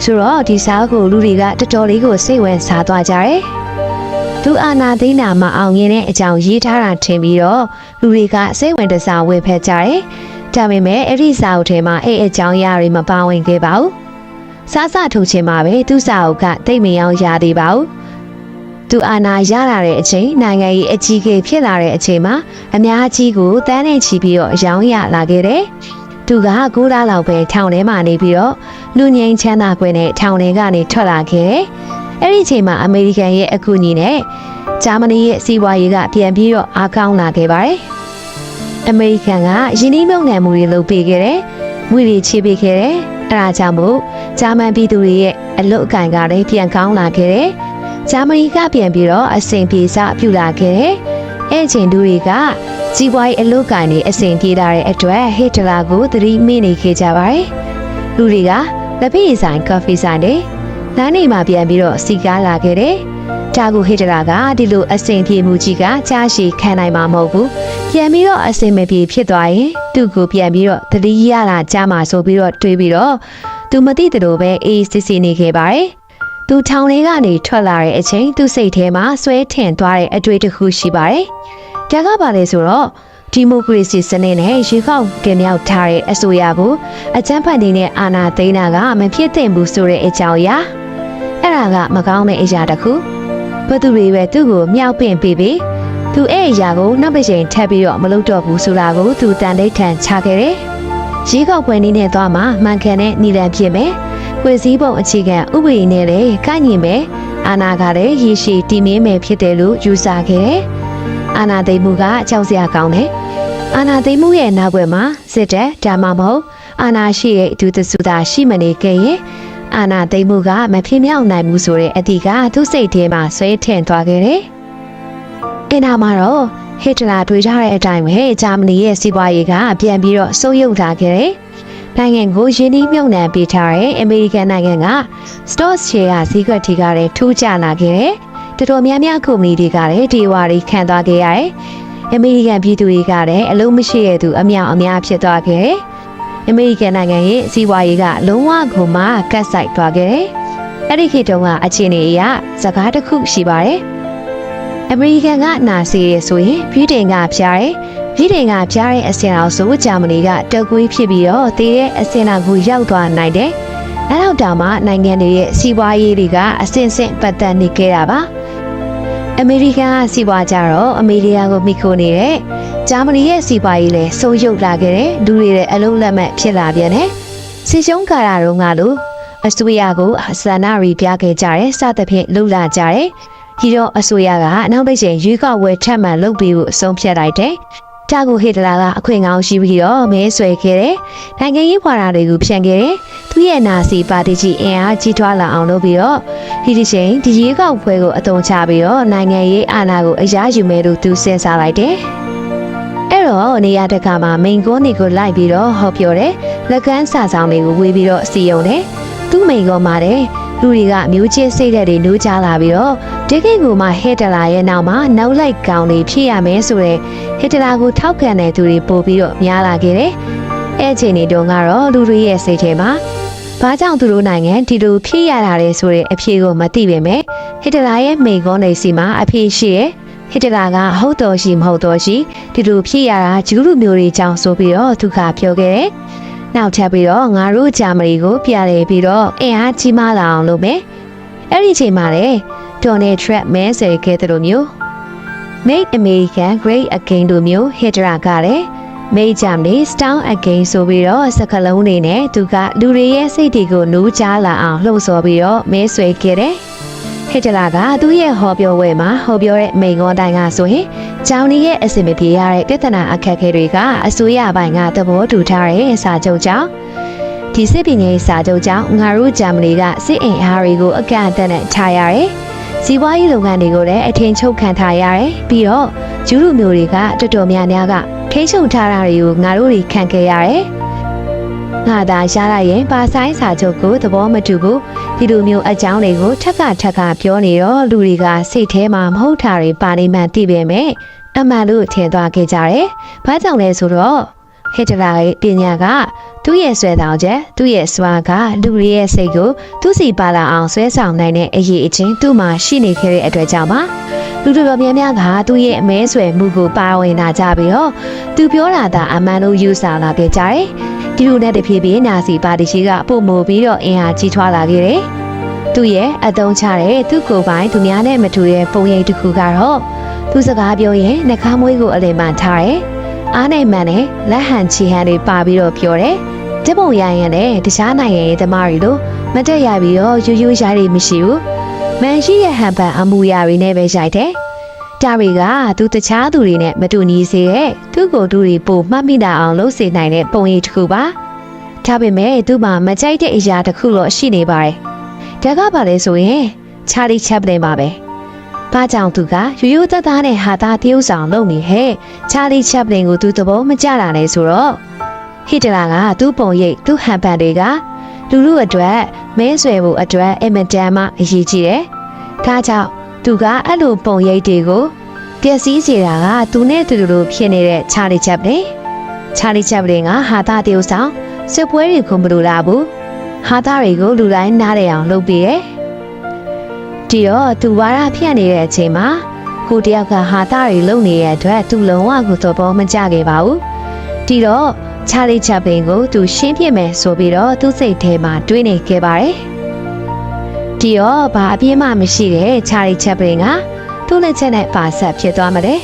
ဆိုတော့ဒီစာအုပ်ကိုလူတွေကတော်တော်လေးကိုစိတ်ဝင်စားသွားကြတယ်သူအာနာသိန်းနာမအောင်ရင်တဲ့အကြောင်းရေးထားတာထင်ပြီးတော့လူတွေကစိတ်ဝင်တစားဝေဖက်ကြတယ်ဒါပေမဲ့အဲ့ဒီစာအုပ်ထဲမှာအဲ့အကြောင်းအရာတွေမပါဝင်ခဲ့ပါဘူးစားစထုတ်ခြင်းမှာပဲသူစာအုပ်ကတိတ်မရောရသေးပါဘူးသူအာနာရလာတဲ့အချိန်နိုင်ငံရေးအကြီးအကဲဖြစ်လာတဲ့အချိန်မှာအများကြီးကိုတန်းနဲ့ချီပြီးတော့အယောင်ရလာခဲ့တယ်သူက9လလောက်ပဲထောင်ထဲမှာနေပြီးတော့လူငိမ့်ချမ်းသာခွင့်နဲ့ထောင်ထဲကနေထွက်လာခဲ့တယ်အဲ့ဒီအချိန်မှာအမေရိကန်ရဲ့အကူအညီနဲ့ဂျာမနီရဲ့စီးပွားရေးကပြန်ပြီးတော့အားကောင်းလာခဲ့ပါတယ်အမေရိကန်ကယင်းနှိမ့်မြုပ်နှံမှုတွေလုပ်ပေးခဲ့တယ်ငွေတွေချေးပေးခဲ့တယ်အဲဒါကြောင့်မို့ဂျာမန်ပြည်သူတွေရဲ့အလုပ်အကံကလည်းပြန်ကောင်းလာခဲ့တယ်ဂျာမနီကပြန်ပြီးတော့အစဉ်ပြေစပြုလာခဲ့တယ်အဲ့ချိန်သူတွေကစီးပွားရေးအလုပ်ကံတွေအစဉ်ပြေလာတဲ့အတွက်ဟစ်တလာကိုသတိမိနေခဲ့ကြပါတယ်လူတွေကလက်ဖက်ရည်ဆိုင်ကော်ဖီဆိုင်တွေလမ်းနေမှာပြန်ပြီးတော့စီကားလာခဲ့တယ်ဒါကိုဟစ်တလာကဒီလိုအစဉ်ပြေမှုကြီးကကြားရှိခံနိုင်မှာမဟုတ်ဘူးပြန်ပြီးတော့အစဉ်မပြေဖြစ်သွားရင်သူ့ကိုပြန်ပြီးတော့သတိရလာကြမှာဆိုပြီးတော့တွေးပြီးတော့သူမသိတယ်လို့ပဲအေးစစ်စစ်နေခဲ့ပါတယ်သူထောင်ထဲကနေထွက်လာတဲ့အချိန်သူစိတ်ထဲမှာဆွဲထင်သွားတဲ့အတွေ့အကြုံရှိပါတယ်ဒါကပါလေဆိုတော့ဒီမိုကရေစီစနစ်နဲ့ရေကောက်တင်မြောက်ထားတဲ့အစိုးရကိုအကြမ်းဖက်နေတဲ့အာဏာသိမ်းတာကမဖြစ်သင့်ဘူးဆိုတဲ့အကြောင်းအရာအဲ့ဒါကမကောင်းတဲ့အရာတစ်ခုဘသူတွေပဲသူ့ကိုမြောက်ပင့်ပေးပြီးသူအဲ့အရာကိုနောက်တစ်ချိန်ထပ်ပြီးတော့မလုပ်တော့ဘူးဆိုတာကိုသူတန်တိတ်ထန်ချခဲ့တယ်ရေကောက်ပွဲနည်းနဲ့သွားမှာမှန်ကန်တဲ့နီလန်ဖြစ်မယ်ကွယ်စည်းပုံအခြေခံဥပဒေနဲ့လည်းကိုက်ညီမယ်အာဏာကလည်းရည်ရှိတည်မြဲမယ်ဖြစ်တယ်လို့ယူဆခဲ့တယ်အာဏာသိမ်းမှုကကြောက်စရာကောင်းတယ်အာဏာသိမ်းမှုရဲ့နောက်ွယ်မှာစစ်တပ်ဒါမှမဟုတ်အာဏာရှိရဲ့အတူတစုသာရှိမနေခဲ့ရင်အာဏာသိမ်းမှုကမဖြစ်မြောက်နိုင်ဘူးဆိုတဲ့အသည့်ကသူ့စိတ်ထဲမှာဆွဲထင်သွားခဲ့တယ်အင်နာမှာတော့ဟစ်တလာတွေးထားတဲ့အတိုင်းပဲဂျာမနီရဲ့စီးပွားရေးကပြန်ပြီးတော့ဆုပ်ယုပ်လာခဲ့တယ်နိုင်ငံကိုရင်းနှီးမြှုပ်နှံပေးထားတဲ့အမေရိကန်နိုင်ငံက stock share ဈေးကွက်ထိကလည်းထူးခြားလာခဲ့တယ်တော်တော်များများကုမ္ပဏီတွေကလည်းဒီဝါရီခံသွားခဲ့ရတယ်အမေရိကန်ပြည်သူတွေကလည်းအလုံးမရှိတဲ့သူအများအများဖြစ်သွားခဲ့တယ်အမေရိကန်နိုင်ငံရဲ့စီးပွားရေးကလုံးဝကိုမှကတ်ဆိုင်သွားခဲ့တယ်အဲ့ဒီခေတ်တုန်းကအခြေအနေအရစကားတစ်ခုရှိပါတယ် အမေရိကန်ကနာစီရဲဆိုရင်ဗြိတိန်ကဖျားတယ်ဗြိတိန်ကဖျားတဲ့အစင်အောင်ဆိုဂျာမနီကတက်ကွေးဖြစ်ပြီးတော့တည်တဲ့အစင်အောင်ကိုရောက်သွားနိုင်တယ်အဲတော့တောင်မှနိုင်ငံတွေရဲ့စီးပွားရေးတွေကအစင်စင်ပတ်သက်နေခဲ့တာပါအမေရိကန်ကစီးပွားကြတော့အမေရိကန်ကိုမိခိုနေတယ်ဂျာမနီရဲ့စီးပွားရေးလည်းဆုံးယုတ်လာခဲ့တယ်လူတွေရဲ့အလုံးလက်မဲ့ဖြစ်လာပြန်တယ်စီရှုံးကာတာတော့ငါလို့အစိုးရကိုဆန္ဒရီပြခဲ့ကြတယ်စသဖြင့်လှုပ်လာကြတယ်ဒီတော့အစိုးရကနောက်တစ်ချိန်ရွေးကောက်ပွဲထပ်မံလုပ်ပြီးအဆုံးဖြတ်လိုက်တယ်တာကိုဟစ်တလာကအခွင့်ကောင်းရှိပြီးတော့မဲဆွဲခဲ့တယ်နိုင်ငံရေးဖွာတာတွေကိုဖြန့်ခဲ့တယ်သူရဲ့နာစီပါတီကြီးအင်အားကြီးထွားလာအောင်လုပ်ပြီးတော့ဒီချိန်ဒီရွေးကောက်ပွဲကိုအသုံးချပြီးတော့နိုင်ငံရေးအာဏာကိုအရယူမယ်လို့သူစဉ်းစားလိုက်တယ်အဲ့တော့နေရာတကာမှာမိန်ကုန်းတွေကိုလိုက်ပြီးတော့ဟောပြောတယ်လက်ကမ်းစာဆောင်တွေကိုဝေပြီးတော့စီယုံတယ်သူ့မိန်ကုန်းမှာတဲ့လူတွေကမျိုးချင်းစိတ်ဓာတ်တွေနိုးကြလာပြီးတော့ဒီကိကိုမှဟစ်တလာရဲ့နောက်မှာနောက်လိုက်ကောင်းနေဖြစ်ရမယ်ဆိုတဲ့ဟစ်တလာကိုထောက်ခံတဲ့သူတွေပို့ပြီးတော့များလာခဲ့တယ်အဲ့ချိန်တွေတုန်းကတော့လူတွေရဲ့စိတ်ထဲမှာဘာကြောင့်သူတို့နိုင်ငံဒီလိုဖြစ်ရတာလဲဆိုတဲ့အဖြေကိုမသိပေမဲ့ဟစ်တလာရဲ့မိန်ကုန်းနေစီမှာအဖြေရှိရဲ့ဟစ်တလာကဟုတ်တော်ရှိမဟုတ်တော်ရှိဒီလိုဖြစ်ရတာဂျူးလူမျိုးတွေကြောင့်ဆိုပြီးတော့သူကပြောခဲ့တယ်နောက်ထပ်ပြီးတော့ငါတို့ဂျာမနီကိုပြရပြီးတော့အင်အားကြီးမားလာအောင်လုပ်မယ်အဲ့ဒီချိန်မှာလေဒေါ်နယ်ထရမ့်မဲဆယ်ခဲ့တဲ့လိုမျိုး Make America Great Again လိုမျိုးဟစ်တရာကလည်း Make Germany Strong Again ဆိုပြီးတော့စကားလုံးတွေနဲ့သူကလူတွေရဲ့စိတ်တွေကိုနိုးကြားလာအောင်လှုံ့ဆော်ပြီးတော့မဲဆွဲခဲ့တယ်ဟစ်တလာကသူ့ရဲ့ဟောပြောပွဲမှာဟောပြောတဲ့မိန်ကွန်းတိုင်းကဆိုရင်ဂျာမနီရဲ့အစင်မပြေရတဲ့ပြဿနာအခက်အခဲတွေကအစိုးရပိုင်းကသဘောတူထားတဲ့စာချုပ်ကြောင့်ဒီစစ်ပင်ရေးစာချုပ်ကြောင့်ငါတို့ဂျာမနီကစစ်အင်အားတွေကိုအကန့်အသတ်နဲ့ထားရတယ်။စီးပွားရေးလုပ်ငန်းတွေကိုလည်းအထင်ချုပ်ခံထားရတယ်။ပြီးတော့ဂျူးလူမျိုးတွေကတော်တော်များများကထိန်းချုပ်ထားတာတွေကိုငါတို့တွေခံခဲ့ရတယ်။ငါသာရှားရရင်ပါဆိုင်စာချုပ်ကိုသဘောမတူဘူးဒီလိုမျိုးအကြောင်းတွေကိုထက်ကပြောနေတော့လူတွေကစိတ်ထဲမှာမဟုတ်တာတွေပါနေမှန်းသိပေမဲ့အမှန်လို့ထင်သွားခဲ့ကြတယ်။ဘာကြောင့်လဲဆိုတော့ဟစ်တလာရဲ့ပညာကသူ့ရဲ့ဆွဲဆောင်ချက်သူ့ရဲ့စွာကလူတွေရဲ့စိတ်ကိုသူ့စီပါလာအောင်ဆွဲဆောင်နိုင်တဲ့အရေးအချင်းသူ့မှာရှိနေခဲ့တဲ့အတွက်ကြောင့်ပါလူတော်များများကသူ့ရဲ့အမဲဆွဲမှုကိုပါဝင်လာကြပြီးတော့သူပြောတာသာအမှန်လို့ယူဆလာခဲ့ကြတယ်ဒီလိုနဲ့တဖြည်းဖြည်းနာစီပါတီရှိကပုံမို့ပြီးတော့အင်အားကြီးထွားလာခဲ့တယ်သူ့ရဲ့အတုံးချတဲ့သူ့ကိုယ်ပိုင်သူများနဲ့မတူတဲ့ပုံရိပ်တစ်ခုကတော့သူစကားပြောရင်နှခမ်းမွေးကိုအလင်ပန်ထားတယ်အားနဲ့မှန်နဲ့လက်ဟန်ချီဟန်တွေပါပြီးတော့ပြောတယ်တပုံရရင်လည်းတခြားနိုင်ငံရဲ့သမားတွေလိုမတက်ရပြီးတော့ရိုးရိုးရှားတွေမရှိဘူးမန်ရှိရဲ့ဟန်ပန်အမူအရာတွေနဲ့ပဲရိုက်တယ်ဒါတွေကသူတခြားသူတွေနဲ့မတူညီစေတဲ့သူ့ကိုယ်သူတွေပိုမှတ်မိတာအောင်လုပ်စေနိုင်တဲ့ပုံရိပ်တစ်ခုပါဒါပေမဲ့သူ့မှာမကြိုက်တဲ့အရာတစ်ခုတော့ရှိနေပါတယ်ဒါကဘာလဲဆိုရင်ချာလီချက်ပလင်ပါပဲဘာကြောင့်သူကရိုးရိုးသားသားနဲ့ဟာသားတရုပ်ဆောင်လုပ်နေဟဲ့ချာလီချက်ပလင်ကိုသူသဘောမကျတာလဲဆိုတော့ဟစ်တလာကသူ့ပုံရိပ်သူ့ဟန်ပန်တွေကလူလူအတွက်မဲဆွဲဖို့အတွက်အင်မတန်မှအရေးကြီးတယ်ဒါကြောင့်သူကအဲ့လိုပုံရိပ်တွေကိုပျက်စီးစေတာကသူနဲ့သူတို့ဖြစ်နေတဲ့ချာလီချက်ပလင်ကဟာသားတရုပ်ဆောင်စစ်ပွဲတွေကိုမလိုလားဘူးဟာသားတွေကိုလူတိုင်းနားလည်အောင်လုပ်ပေးတယ်ဒီတော့သူဝါရဖြန့်နေတဲ့အချိန်မှာကိုတယောက်ကဟာသားတွေလုံနေတဲ့အတွက်သူလုံးဝကိုသဘောမကျခဲ့ပါဘူးဒီတော့ချာလီချက်ပင်ကိုသူရှင်းပြမယ်ဆိုပြီးတော့သူ့စိတ်ထဲမှာတွေးနေခဲ့ပါတယ်ဒီတော့ဘာအပြင်းမှမရှိတဲ့ချာလီချက်ပင်ကသူ့လက်ချက်နဲ့ပါဆက်ဖြစ်သွားမလဲ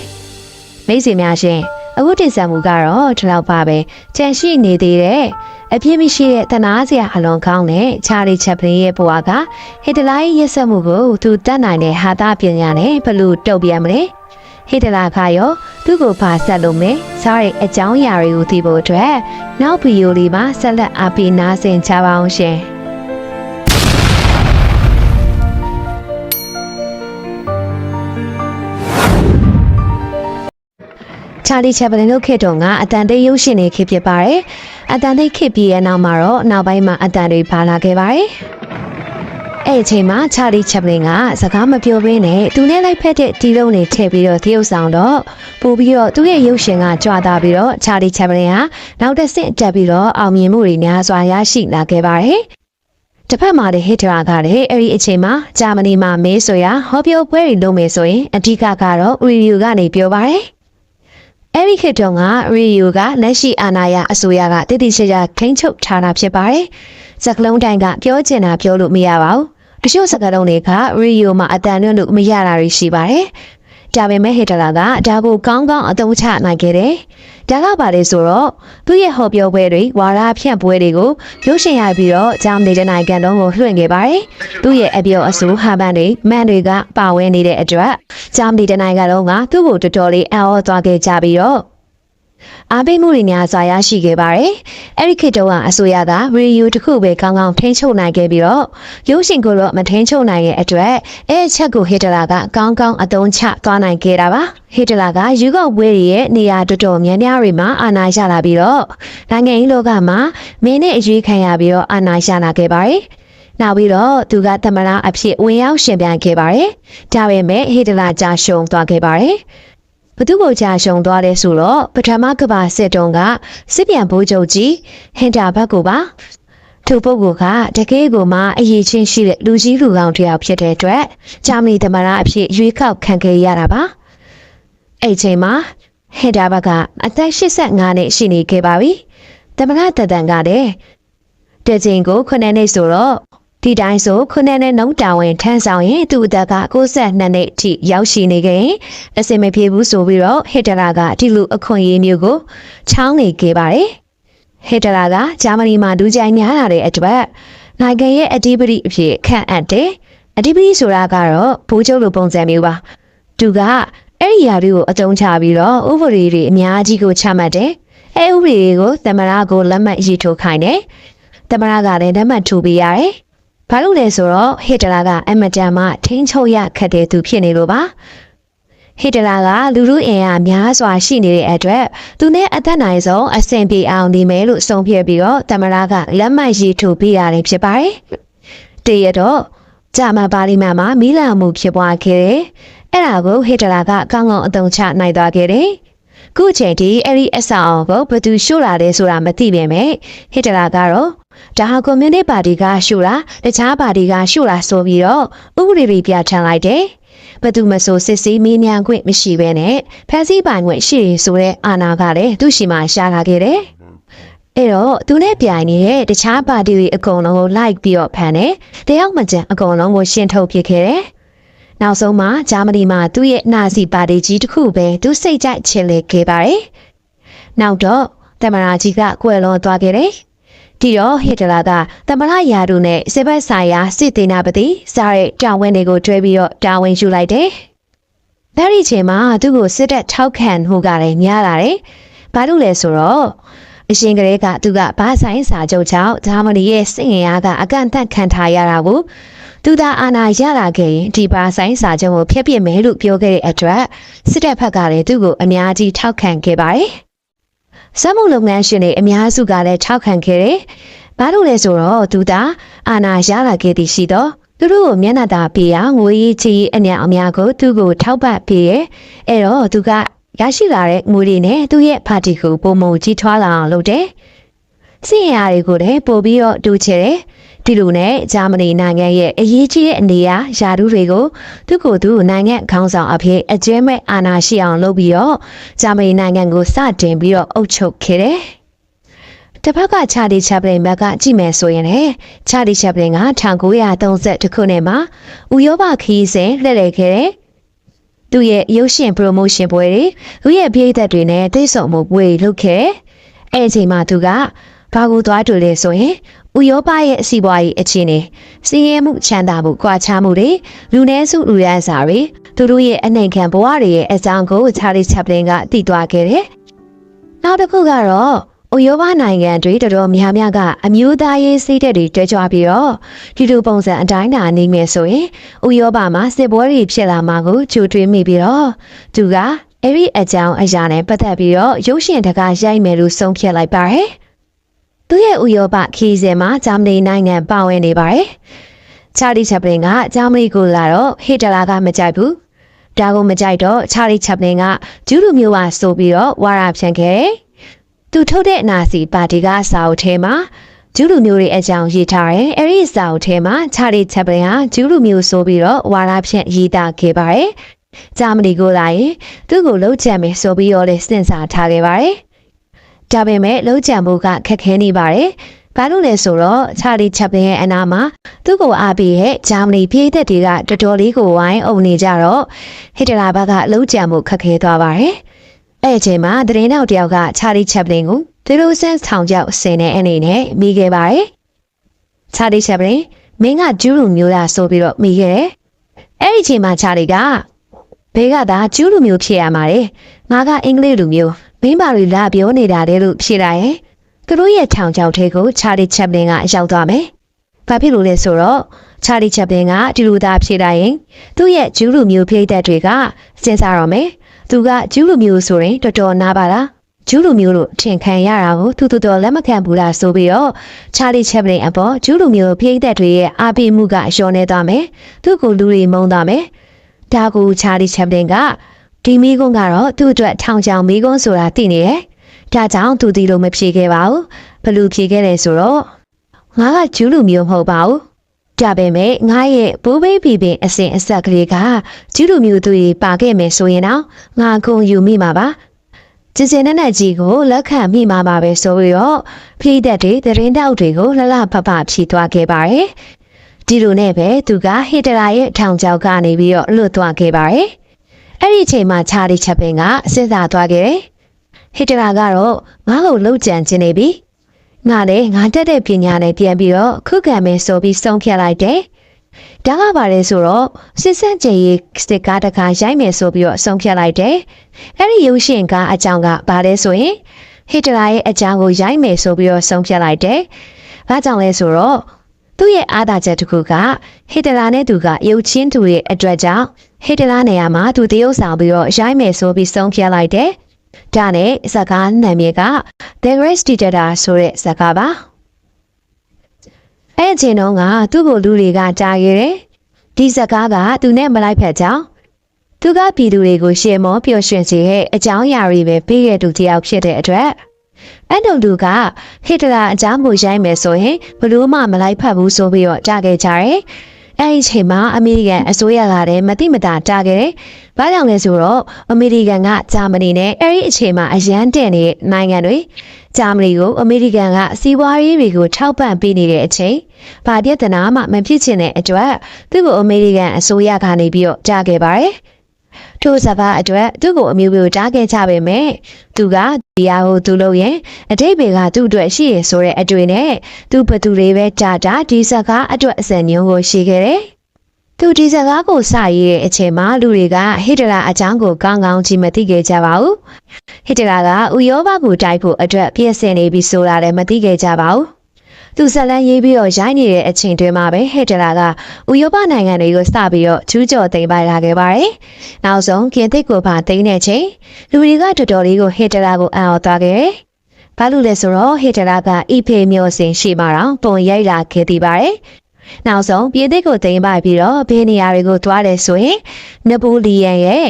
မိတ်ဆွေများရှင်အခုတင်ဆက်မှုကတော့ဒီလောက်ပါပဲကြံရှိနေသေးတဲ့အပြင်းမရှိတဲ့တနာစရာအလွန်ကောင်းတဲ့ချာလီချက်ပင်ရဲ့ဘဝကဟစ်တလာရဲ့ရက်စက်မှုကိုသူတတ်နိုင်တဲ့ဟာသားပညာနဲ့ဘလို့တုတ်ပြန်မလဲဟစ်တလာခါရောသူ့ကိုပါဆက်လို့မယ်စားရဲ့အကြောင်းအရာတွေကိုသိဖို့အတွက်နောက်ဗီဒီယိုလေးမှာဆက်လက်အားပေးနားဆင်ကြပါအောင်ရှင်ချာလီချက်ပလင်တို့ခေတ်တုန်းကအတန်တိတ်ရုပ်ရှင်တွေခေတ်ဖြစ်ပါတယ်အတန်တိတ်ခေတ်ပြီးရဲ့နောက်မှာတော့နောက်ပိုင်းမှာအတန်တွေပါလာခဲ့ပါတယ်အဲ့အချိန်မှာချာလီချက်ပလင်ကစကားမပြောဘဲနဲ့သူနဲ့လိုက်ဖက်တဲ့တီးလုံးတွေထည့်ပြီးတော့တရုပ်ဆောင်တော့ပို့ပြီးတော့သူ့ရဲ့ရုပ်ရှင်ကကြွားသားပြီးတော့ချာလီချက်ပလင်ကနောက်တစ်ဆင့်တက်ပြီးတော့အောင်မြင်မှုတွေများစွာရရှိလာခဲ့ပါတယ် တစ်ဖက်မှာလည်းဟစ်တရာကလည်းအဲ့ဒီအချိန်မှာဂျာမနီမှာမေးဆိုရာဟောပြောပွဲတွေလုပ်မယ်ဆိုရင်အဓိကကတော့ရီယူကနေပြောပါတယ်အဲ့ဒီခေတ်တုန်းကရီယူကလက်ရှိအာဏာရအစိုးရကတည်တည်ချာချာထိန်းချုပ်ထားတာဖြစ်ပါတယ်စကလုံးတိုင်းကပြောချင်တာပြောလို့မရပါဘူးတချို့စကားလုံးတွေကရီယူမှာအတန်လွတ်လို့မရတာတွေရှိပါတယ်ဒါပေမဲ့ဟစ်တလာကဒါကိုကောင်းကောင်းအသုံးချနိုင်ခဲ့တယ်ဒါကပါလေဆိုတော့သူ့ရဲ့ဟောပြောပွဲတွေဝါဒဖြန့်ပွဲတွေကိုရုပ်ရှင်ရိုက်ပြီးတော့ဂျာမနီနိုင်ငံလုံးကိုလွှင့်ခဲ့ပါတယ်သူ့ရဲ့အပြောအဆိုဟာပန်းတွေမန်တွေကပါဝင်နေတဲ့အတွက်ဂျာမနီနိုင်ငံလုံးကသူ့ကိုတော်တော်လေးအံ့ဩသွားခဲ့ကြပြီးတော့အားပေးမှုတွေများစွာရရှိခဲ့ပါတယ်။အဲ့ဒီခေတ်တုန်းကအစိုးရကရီယူတစ်ခုပဲကောင်းကောင်းထိန်းချုပ်နိုင်ခဲ့ပြီးတော့ရုပ်ရှင်ကိုတော့မထိန်းချုပ်နိုင်ရဲ့အတွက်အဲ့ချက်ကိုဟစ်တလာကကောင်းကောင်းအသုံးချသွားနိုင်ခဲ့တာပါ။ဟစ်တလာကယူကောက်ပွဲရဲ့နေရာတော်တော်များများတွေမှာအာဏာရလာပြီးတော့နိုင်ငံရေးလောကမှာမင်းနဲ့အရေးခံရပြီးတော့အာဏာရလာခဲ့ပါတယ်။နောက်ပြီးတော့သူကသမရအဖြစ်ဝင်ရောက်ရှင်ပြန်ခဲ့ပါတယ်။ဒါပေမဲ့ဟစ်တလာကြာရှုံးသွားခဲ့ပါတယ်။ဘသူ့ကိုကြာရှုံသွားလဲဆိုတော့ပထမကမ္ဘာစစ်တုန်းကစစ်ပြန်ဘိုးချုပ်ကြီးဟင်တာဘတ်ကိုပါသူပုဂ္ဂိုလ်ကတကယ်ကိုမှအရေးချင်းရှိတဲ့လူကြီးလူကောင်းတစ်ယောက်ဖြစ်တဲ့အတွက်ဂျာမနီသမ္မတအဖြစ်ရွေးကောက်ခံခဲ့ရတာပါအဲ့ချိန်မှာဟင်တာဘတ်ကအသက်85နှစ်ရှိနေခဲ့ပါပြီသမ္မတတဒန်ကလည်းတချိန်ကို9နှစ်ဆိုတော့ဒီတိုင်းဆိုခုနှစ်နဲ့နှုံတာဝန်ထမ်းဆောင်ရင်သူ့အသက်က62နှစ်အထိရောက်ရှိနေခဲ့ရင်အစင်မပြေဘူးဆိုပြီးတော့ဟစ်တလာကဒီလိုအခွင့်အရေးမျိုးကိုချောင်းနေခဲ့ပါတယ်ဟစ်တလာကဂျာမနီမှာဒူးကြိုင်များလာတဲ့အတွက်နိုင်ငံရဲ့အဓိပတိအဖြစ်ခန့်အပ်တယ်အဓိပတိဆိုတာကတော့ဘိုးချုပ်လိုပုံစံမျိုးပါသူကအဲ့ဒီຢာတွေကိုအသုံးချပြီးတော့ဥပဒေတွေအများကြီးကိုချမှတ်တယ်အဲ့ဥပဒေတွေကိုသမ္မတကိုလက်မှတ်ရေးထိုးခိုင်းတယ်သမ္မတကလည်းလက်မှတ်ထိုးပေးရတယ်ဘာလို့လဲဆိုတော့ဟစ်တလာကအမတန်မှထိန်းချုပ်ရခက်တဲ့သူဖြစ်နေလို့ပါဟစ်တလာကလူလူအင်အားများစွာရှိနေတဲ့အတွက်သူနဲ့အသက်နိုင်ဆုံးအဆင်ပြေအောင်နေမယ်လို့ဆုံးဖြတ်ပြီးတော့သမ္မတကလက်မှတ်ရေးထိုးပေးရတယ်ဖြစ်ပါတယ်တရတော့ဂျာမန်ပါလီမန်မှာမီးလောင်မှုဖြစ်ပွားခဲ့တယ်အဲ့ဒါကိုဟစ်တလာကကောင်းကောင်းအသုံးချနိုင်သွားခဲ့တယ်ခုချိန်ထိအဲ့ဒီအဆောင်ကိုဘယ်သူရှို့လာလဲဆိုတာမသိပေမဲ့ဟစ်တလာကတော့ဒါဟာကွန်မြူနတီပါတီကရှို့တာတခြားပါတီကရှို့တာဆိုပြီးတော့ဥပဒေတွေပြဋ္ဌာန်းလိုက်တယ်။ဘယ်သူမဆိုစစ်ဆေးမေးမြန်းခွင့်မရှိဘဲနဲ့ဖန်ဆီးပိုင်ခွင့်ရှိရဆိုတဲ့အာဏာကလည်းသူ့ရှိမှရှာလာခဲ့တယ်။အဲ့တော့သူနဲ့ပြိုင်နေတဲ့တခြားပါတီတွေအကုန်လုံးကိုလိုက်ပြီးတော့ဖမ်းတယ်။တယောက်မကျန်အကုန်လုံးကိုရှင်းထုတ်ပစ်ခဲ့တယ်။နောက်ဆုံးမှာဂျာမနီမှာသူ့ရဲ့နာဇီပါတီကြီးတစ်ခုပဲသူစိတ်ကြိုက်ချင်လေခဲ့ပါတယ်။နောက်တော့သမ္မတကြီးကကွယ်လွန်သွားခဲ့တယ်။ဒီတော့ဟစ်တလာကသမ္မတရာထူးနဲ့စစ်ဘက်ဆိုင်ရာစစ်သေးနာပတိစားတဲ့တာဝန်တွေကိုတွဲပြီးတော့တာဝန်ယူလိုက်တယ်။ဒါဒီချိန်မှာသူ့ကိုစစ်တပ်ထောက်ခံမှုကလည်းများလာတယ်။ဘာလို့လဲဆိုတော့အရှင်ကလေးကသူကဘာဆိုင်စာချုပ်ကြောင့်ဂျာမနီရဲ့စစ်ရင်အားကအကန့်အသတ်ခံထားရတာကိုသူသာအာဏာရလာခဲ့ရင်ဒီဘာဆိုင်စာချုပ်ကိုဖျက်ပစ်မယ်လို့ပြောခဲ့တဲ့အတွက်စစ်တပ်ဘက်ကလည်းသူ့ကိုအများကြီးထောက်ခံခဲ့ပါတယ်။စက်မှုလုပ်ငန်းရှင်တွေအများစုကလည်းထောက်ခံခဲ့တယ်။ဘာလို့လဲဆိုတော့သူသာအာဏာရလာခဲ့သည်ရှိတော့သူတို့ကိုမျက်နှာသာပေးရငွေရေးချေးအများအများကိုသူ့ကိုထောက်ပံ့ပေးရဲ့။အဲ့တော့သူကရရှိလာတဲ့ငွေတွေနဲ့သူ့ရဲ့ပါတီကိုပုံမုံကြီးထွားလာအောင်လုပ်တယ်။စစ်ရင်အားတွေကိုလည်းပို့ပြီးတော့တူချဲတယ်။ဒီလိုနဲ့ဂျာမနီနိုင်ငံရဲ့အရေးကြီးတဲ့အနေအရာဓုတွေကိုသူ့ကိုယ်သူနိုင်ငံခေါင်းဆောင်အဖြစ်အကျဉ်းမဲ့အာဏာရှိအောင်လုပ်ပြီးတော့ဂျာမနီနိုင်ငံကိုစတင်ပြီးတော့အုပ်ချုပ်ခဲ့တယ်။တစ်ဖက်ကချာလီချပ်ပလင်ဘက်ကကြည့်မယ်ဆိုရင်လည်းချာလီချပ်ပလင်က1930ခုနှစ်မှာဥရောပခီးစဉ်လှည့်လည်ခဲ့တယ်။သူရဲ့ရုပ်ရှင် promotion ပွဲတွေသူရဲ့ပြည်သက်တွေနဲ့သိဆုံမှုပွဲလုပ်ခဲ့။အဲ့ဒီအချိန်မှာသူကဘာကိုသွားတူလဲဆိုရင်ဥရောပရဲ့စီးပွားရေးအခြေအနေစီးရဲမှုချမ်းသာမှုကွာခြားမှုတွေလူနည်းစုလူရန်စာတွေသူတို့ရဲ့အနှိမ်ခံဘဝတွေရဲ့အကြောင်းကိုချာလီချပ်ပလင်ကသိသွားခဲ့တယ်။နောက်တစ်ခုကတော့ဥရောပနိုင်ငံတွေတော်တော်များများကအမျိုးသားရေးစိတ်ဓာတ်တွေတွဲကြွပြီးတော့ဒီလိုပုံစံအတိုင်းသာနေမယ်ဆိုရင်ဥရောပမှာစစ်ပွဲတွေဖြစ်လာမှာကိုကြိုတွေးမိပြီးတော့သူကအဲ့ဒီအကြောင်းအရာနဲ့ပတ်သက်ပြီးတော့ရုပ်ရှင်တကားရိုက်မယ်လို့ဆုံးဖြတ်လိုက်ပါတယ်။သူရဲ့ဥရောပခီးစဉ်မှာဂျာမနီနိုင်ငံပါဝင်နေပါတယ်။ချာလီချပ်ပလင်ကဂျာမနီကိုလာတော့ဟစ်တလာကမကြိုက်ဘူး။ဒါကိုမကြိုက်တော့ချာလီချပ်ပလင်ကဂျူးလူမျိုးပါဆိုပြီးတော့ဝါရဖြန့်ခဲ့တယ်။သူထုတ်တဲ့နာစီပါတီကစာအုပ်ထဲမှာ ဂျူးလူမျိုးတွေအကြောင်းရေးထားတယ်။အဲဒီစာအုပ်ထဲမှာချာလီချပ်ပလင်ဟာဂျူးလူမျိုးဆိုပြီးတော့ဝါဒဖြန့်ရေးသားခဲ့ပါတယ်။ဂျာမနီကိုလာရင်သူ့ကိုလှုပ်ချမယ်ဆိုပြီးတော့လည်းစဉ်းစားထားခဲ့ပါတယ်။ဒါပေမဲ့လှုပ်ချမှုကခက်ခဲနေပါတယ်။ဘာလို့လဲဆိုတော့ချာလီချပ်ပလင်ရဲ့အနာမှာသူ့ကိုအားပေးတဲ့ဂျာမနီပြည်သက်တွေကတော်တော်လေးကိုဝိုင်းအုံနေကြတော့ဟစ်တလာဘက်ကလှုပ်ချမှုခက်ခဲသွားပါတယ်။အဲ့ဒီအချိန်မှာသတင်းတောက်တယောက်ကချာလီချပ်ပလင်ကိုဒီလိုဆန်းထောင်ကြောက်ဆင်တဲ့အနေနဲ့မိခဲ့ပါတယ်။ချာလီချပ်ပလင်မင်းကဂျူးလူမျိုးလားဆိုပြီးတော့မိခဲ့တယ်။အဲ့ဒီအချိန်မှာချာလီကဘေးကသာဂျူးလူမျိုးဖြစ်ရမှာလေ။ငါကအင်္ဂလိပ်လူမျိုးမင်းပါလူလာပြောနေတာလေလို့ဖြေလိုက်ရင်သူတို့ရဲ့ထောင်ကြောက်ထဲကိုချာလီချပ်ပလင်ကရောက်သွားမယ်။ဘာဖြစ်လို့လဲဆိုတော့ချာလီချပ်ပလင်ကဒီလိုသာဖြေလိုက်ရင်သူ့ရဲ့ဂျူးလူမျိုးဖိသက်တွေကစဉ်းစားတော့မယ်။သူကဂျူးလူမျိုးဆိုရင်တော်တော်နားပါလား။ဂျူးလူမျိုးလို့ထင်ခံရတာကိုသူတော်လက်မခံဘူးလားဆိုပြီးတော့ချာလီချပ်ပလင်အပေါ်ဂျူးလူမျိုးဖိသက်တွေရဲ့အားပေးမှုကလျော့နေသွားမယ်။သူ့ကိုလူတွေမုန်းသွားမယ်။ဒါကိုချာလီချပ်ပလင်ကဒီမိကုန်းကတော့သူ့အတွက်ထောင်ချောင်မိကုန်းဆိုတာသိနေတယ်။ဒါကြောင့်သူဒီလိုမဖြေခဲ့ပါဘူး။ဘလို့ဖြေခဲ့လဲဆိုတော့ငါကဂျူးလူမျိုးမဟုတ်ပါဘူး။ဒါပေမဲ့ငါရဲ့ဘိုးဘေးဘီပင်အစဉ်အဆက်ကလေးကဂျူးလူမျိုးသူတွေပါခဲ့မယ်ဆိုရင်တော့ငါခုံယူမိမှာပါ။ကျစင်နဲ့ကြီးကိုလက်ခံမိမှာပါပဲဆိုပြီးတော့ဖိသက်တွေသတင်းတောက်တွေကိုလှလှဖဖဖြီးသွားခဲ့ပါတယ်။ဒီလိုနဲ့ပဲသူကဟစ်တလာရဲ့ထောင်ချောက်ကနေပြီးတော့လွတ်သွားခဲ့ပါတယ်။အဲ့ဒီအချိန်မှာချာလီချပ်ပလင်ကစဉ်းစားသွားခဲ့တယ်။ဟစ်တလာကတော့ငါ့ကိုလှုပ်ကြံခြင်းနေပြီ။ငါလည်းငါတက်တဲ့ပညာနဲ့ပြန်ပြီးတော့ခုခံမယ်ဆိုပြီးဆုံးဖြတ်လိုက်တယ်။ဒါကပါလေဆိုတော့စစ်စက်ကြည်ရေးစတစ်ကားတစ်ခါရိုက်မယ်ဆိုပြီးတော့ဆုံးဖြတ်လိုက်တယ်။အဲ့ဒီရုပ်ရှင်ကအကြောင်းကဘာလဲဆိုရင်ဟစ်တလာရဲ့အကြောင်းကိုရိုက်မယ်ဆိုပြီးတော့ဆုံးဖြတ်လိုက်တယ်။ဘာကြောင့်လဲဆိုတော့သူ့ရဲ့အားသာချက်တစ်ခုကဟစ်တလာနဲ့သူကရုပ်ချင်းသူရဲ့အတွက်ကြောင့်ဟစ်တလာနေရာမှာသူတရုပ်ဆောင်ပြီးတော့ရိုက်မယ်ဆိုပြီးဆုံးဖြတ်လိုက်တယ်။ဒါနဲ့ဇာကားနာမည်က The Great Dictator ဆိုတဲ့ဇာကားပါအဲ့ချိန်တော့ကသူ့ကိုလူတွေကကြားခဲ့တယ်ဒီဇာကားကသူနဲ့မလိုက်ဖက်ကြောင်းသူကပြည်သူတွေကိုရှေ့မောပျော်ရွှင်စေတဲ့အကြောင်းအရာတွေပဲပေးရတူတယောက်ဖြစ်တဲ့အတွက်အဲ့တို့လူကဟစ်တလာအကြောင်းကိုရိုက်မယ်ဆိုရင်ဘလို့မှမလိုက်ဖက်ဘူးဆိုပြီးတော့ကြားခဲ့ကြတယ်အဲ့ဒီချိန်မှာအမေရိကန်အစိုးရကလည်းမတိမတာတားခဲ့တယ်။ဘာကြောင့်လဲဆိုတော့အမေရိကန်ကဂျာမနီနဲ့အဲ့ဒီအချိန်မှာအရန်တဲ့နေတဲ့နိုင်ငံတွေဂျာမနီကိုအမေရိကန်ကစီးပွားရေးတွေကိုထောက်ပံ့ပေးနေတဲ့အချိန်ဘာပြဿနာမှမဖြစ်ချင်တဲ့အတွက်သူ့ကိုအမေရိကန်အစိုးရကနေပြီးတော့တားခဲ့ပါတယ်။ထို့စပါအတွက်သူ့ကိုအမျိုးမျိုးတားခဲ့ကြပေမဲ့သူကဒီဟာကိုသူလုပ်ရင်အတိတ်ဘေကသူ့အတွက်ရှိရဆိုတဲ့အတွေ့နဲ့သူဘသူတွေပဲတာဒီစကားအတွက်အစံညုံကိုရှိခဲ့တယ်။သူဒီစကားကိုစရည်တဲ့အချိန်မှာလူတွေကဟစ်တလာအကြောင်းကိုကောင်းကောင်းကြည့်မသိခဲ့ကြပါဘူး။ဟစ်တလာကဥရောပကိုတိုက်ဖို့အတွက်ပြည့်စင်နေပြီဆိုတာလည်းမသိခဲ့ကြပါဘူး။သူဇလန်းရေးပြီးတော့ရိုင်းနေတဲ့အချိန်တွင်မှာပဲဟစ်တလာကဥရောပနိုင်ငံတွေကိုစပြီးတော့ကျူးကျော်သိမ်းပိုက်လာခဲ့ပါတယ်။နောက်ဆုံးကင်သစ်ကိုပါသိမ်းတဲ့ချိန်လူတွေကတော်တော်လေးကိုဟစ်တလာကိုအံ့ဩသွားခဲ့တယ်။ဘာလို့လဲဆိုတော့ဟစ်တလာကအီဖေမျိုးစင်ရှိမှတော့ပုံရိုက်လာခဲ့သေးပါတယ်။နောက်ဆုံးပြည်သစ်ကိုသိမ်းပိုက်ပြီးတော့ဘယ်နေရာတွေကိုသွားတယ်ဆိုရင်နပိုလီယန်ရဲ့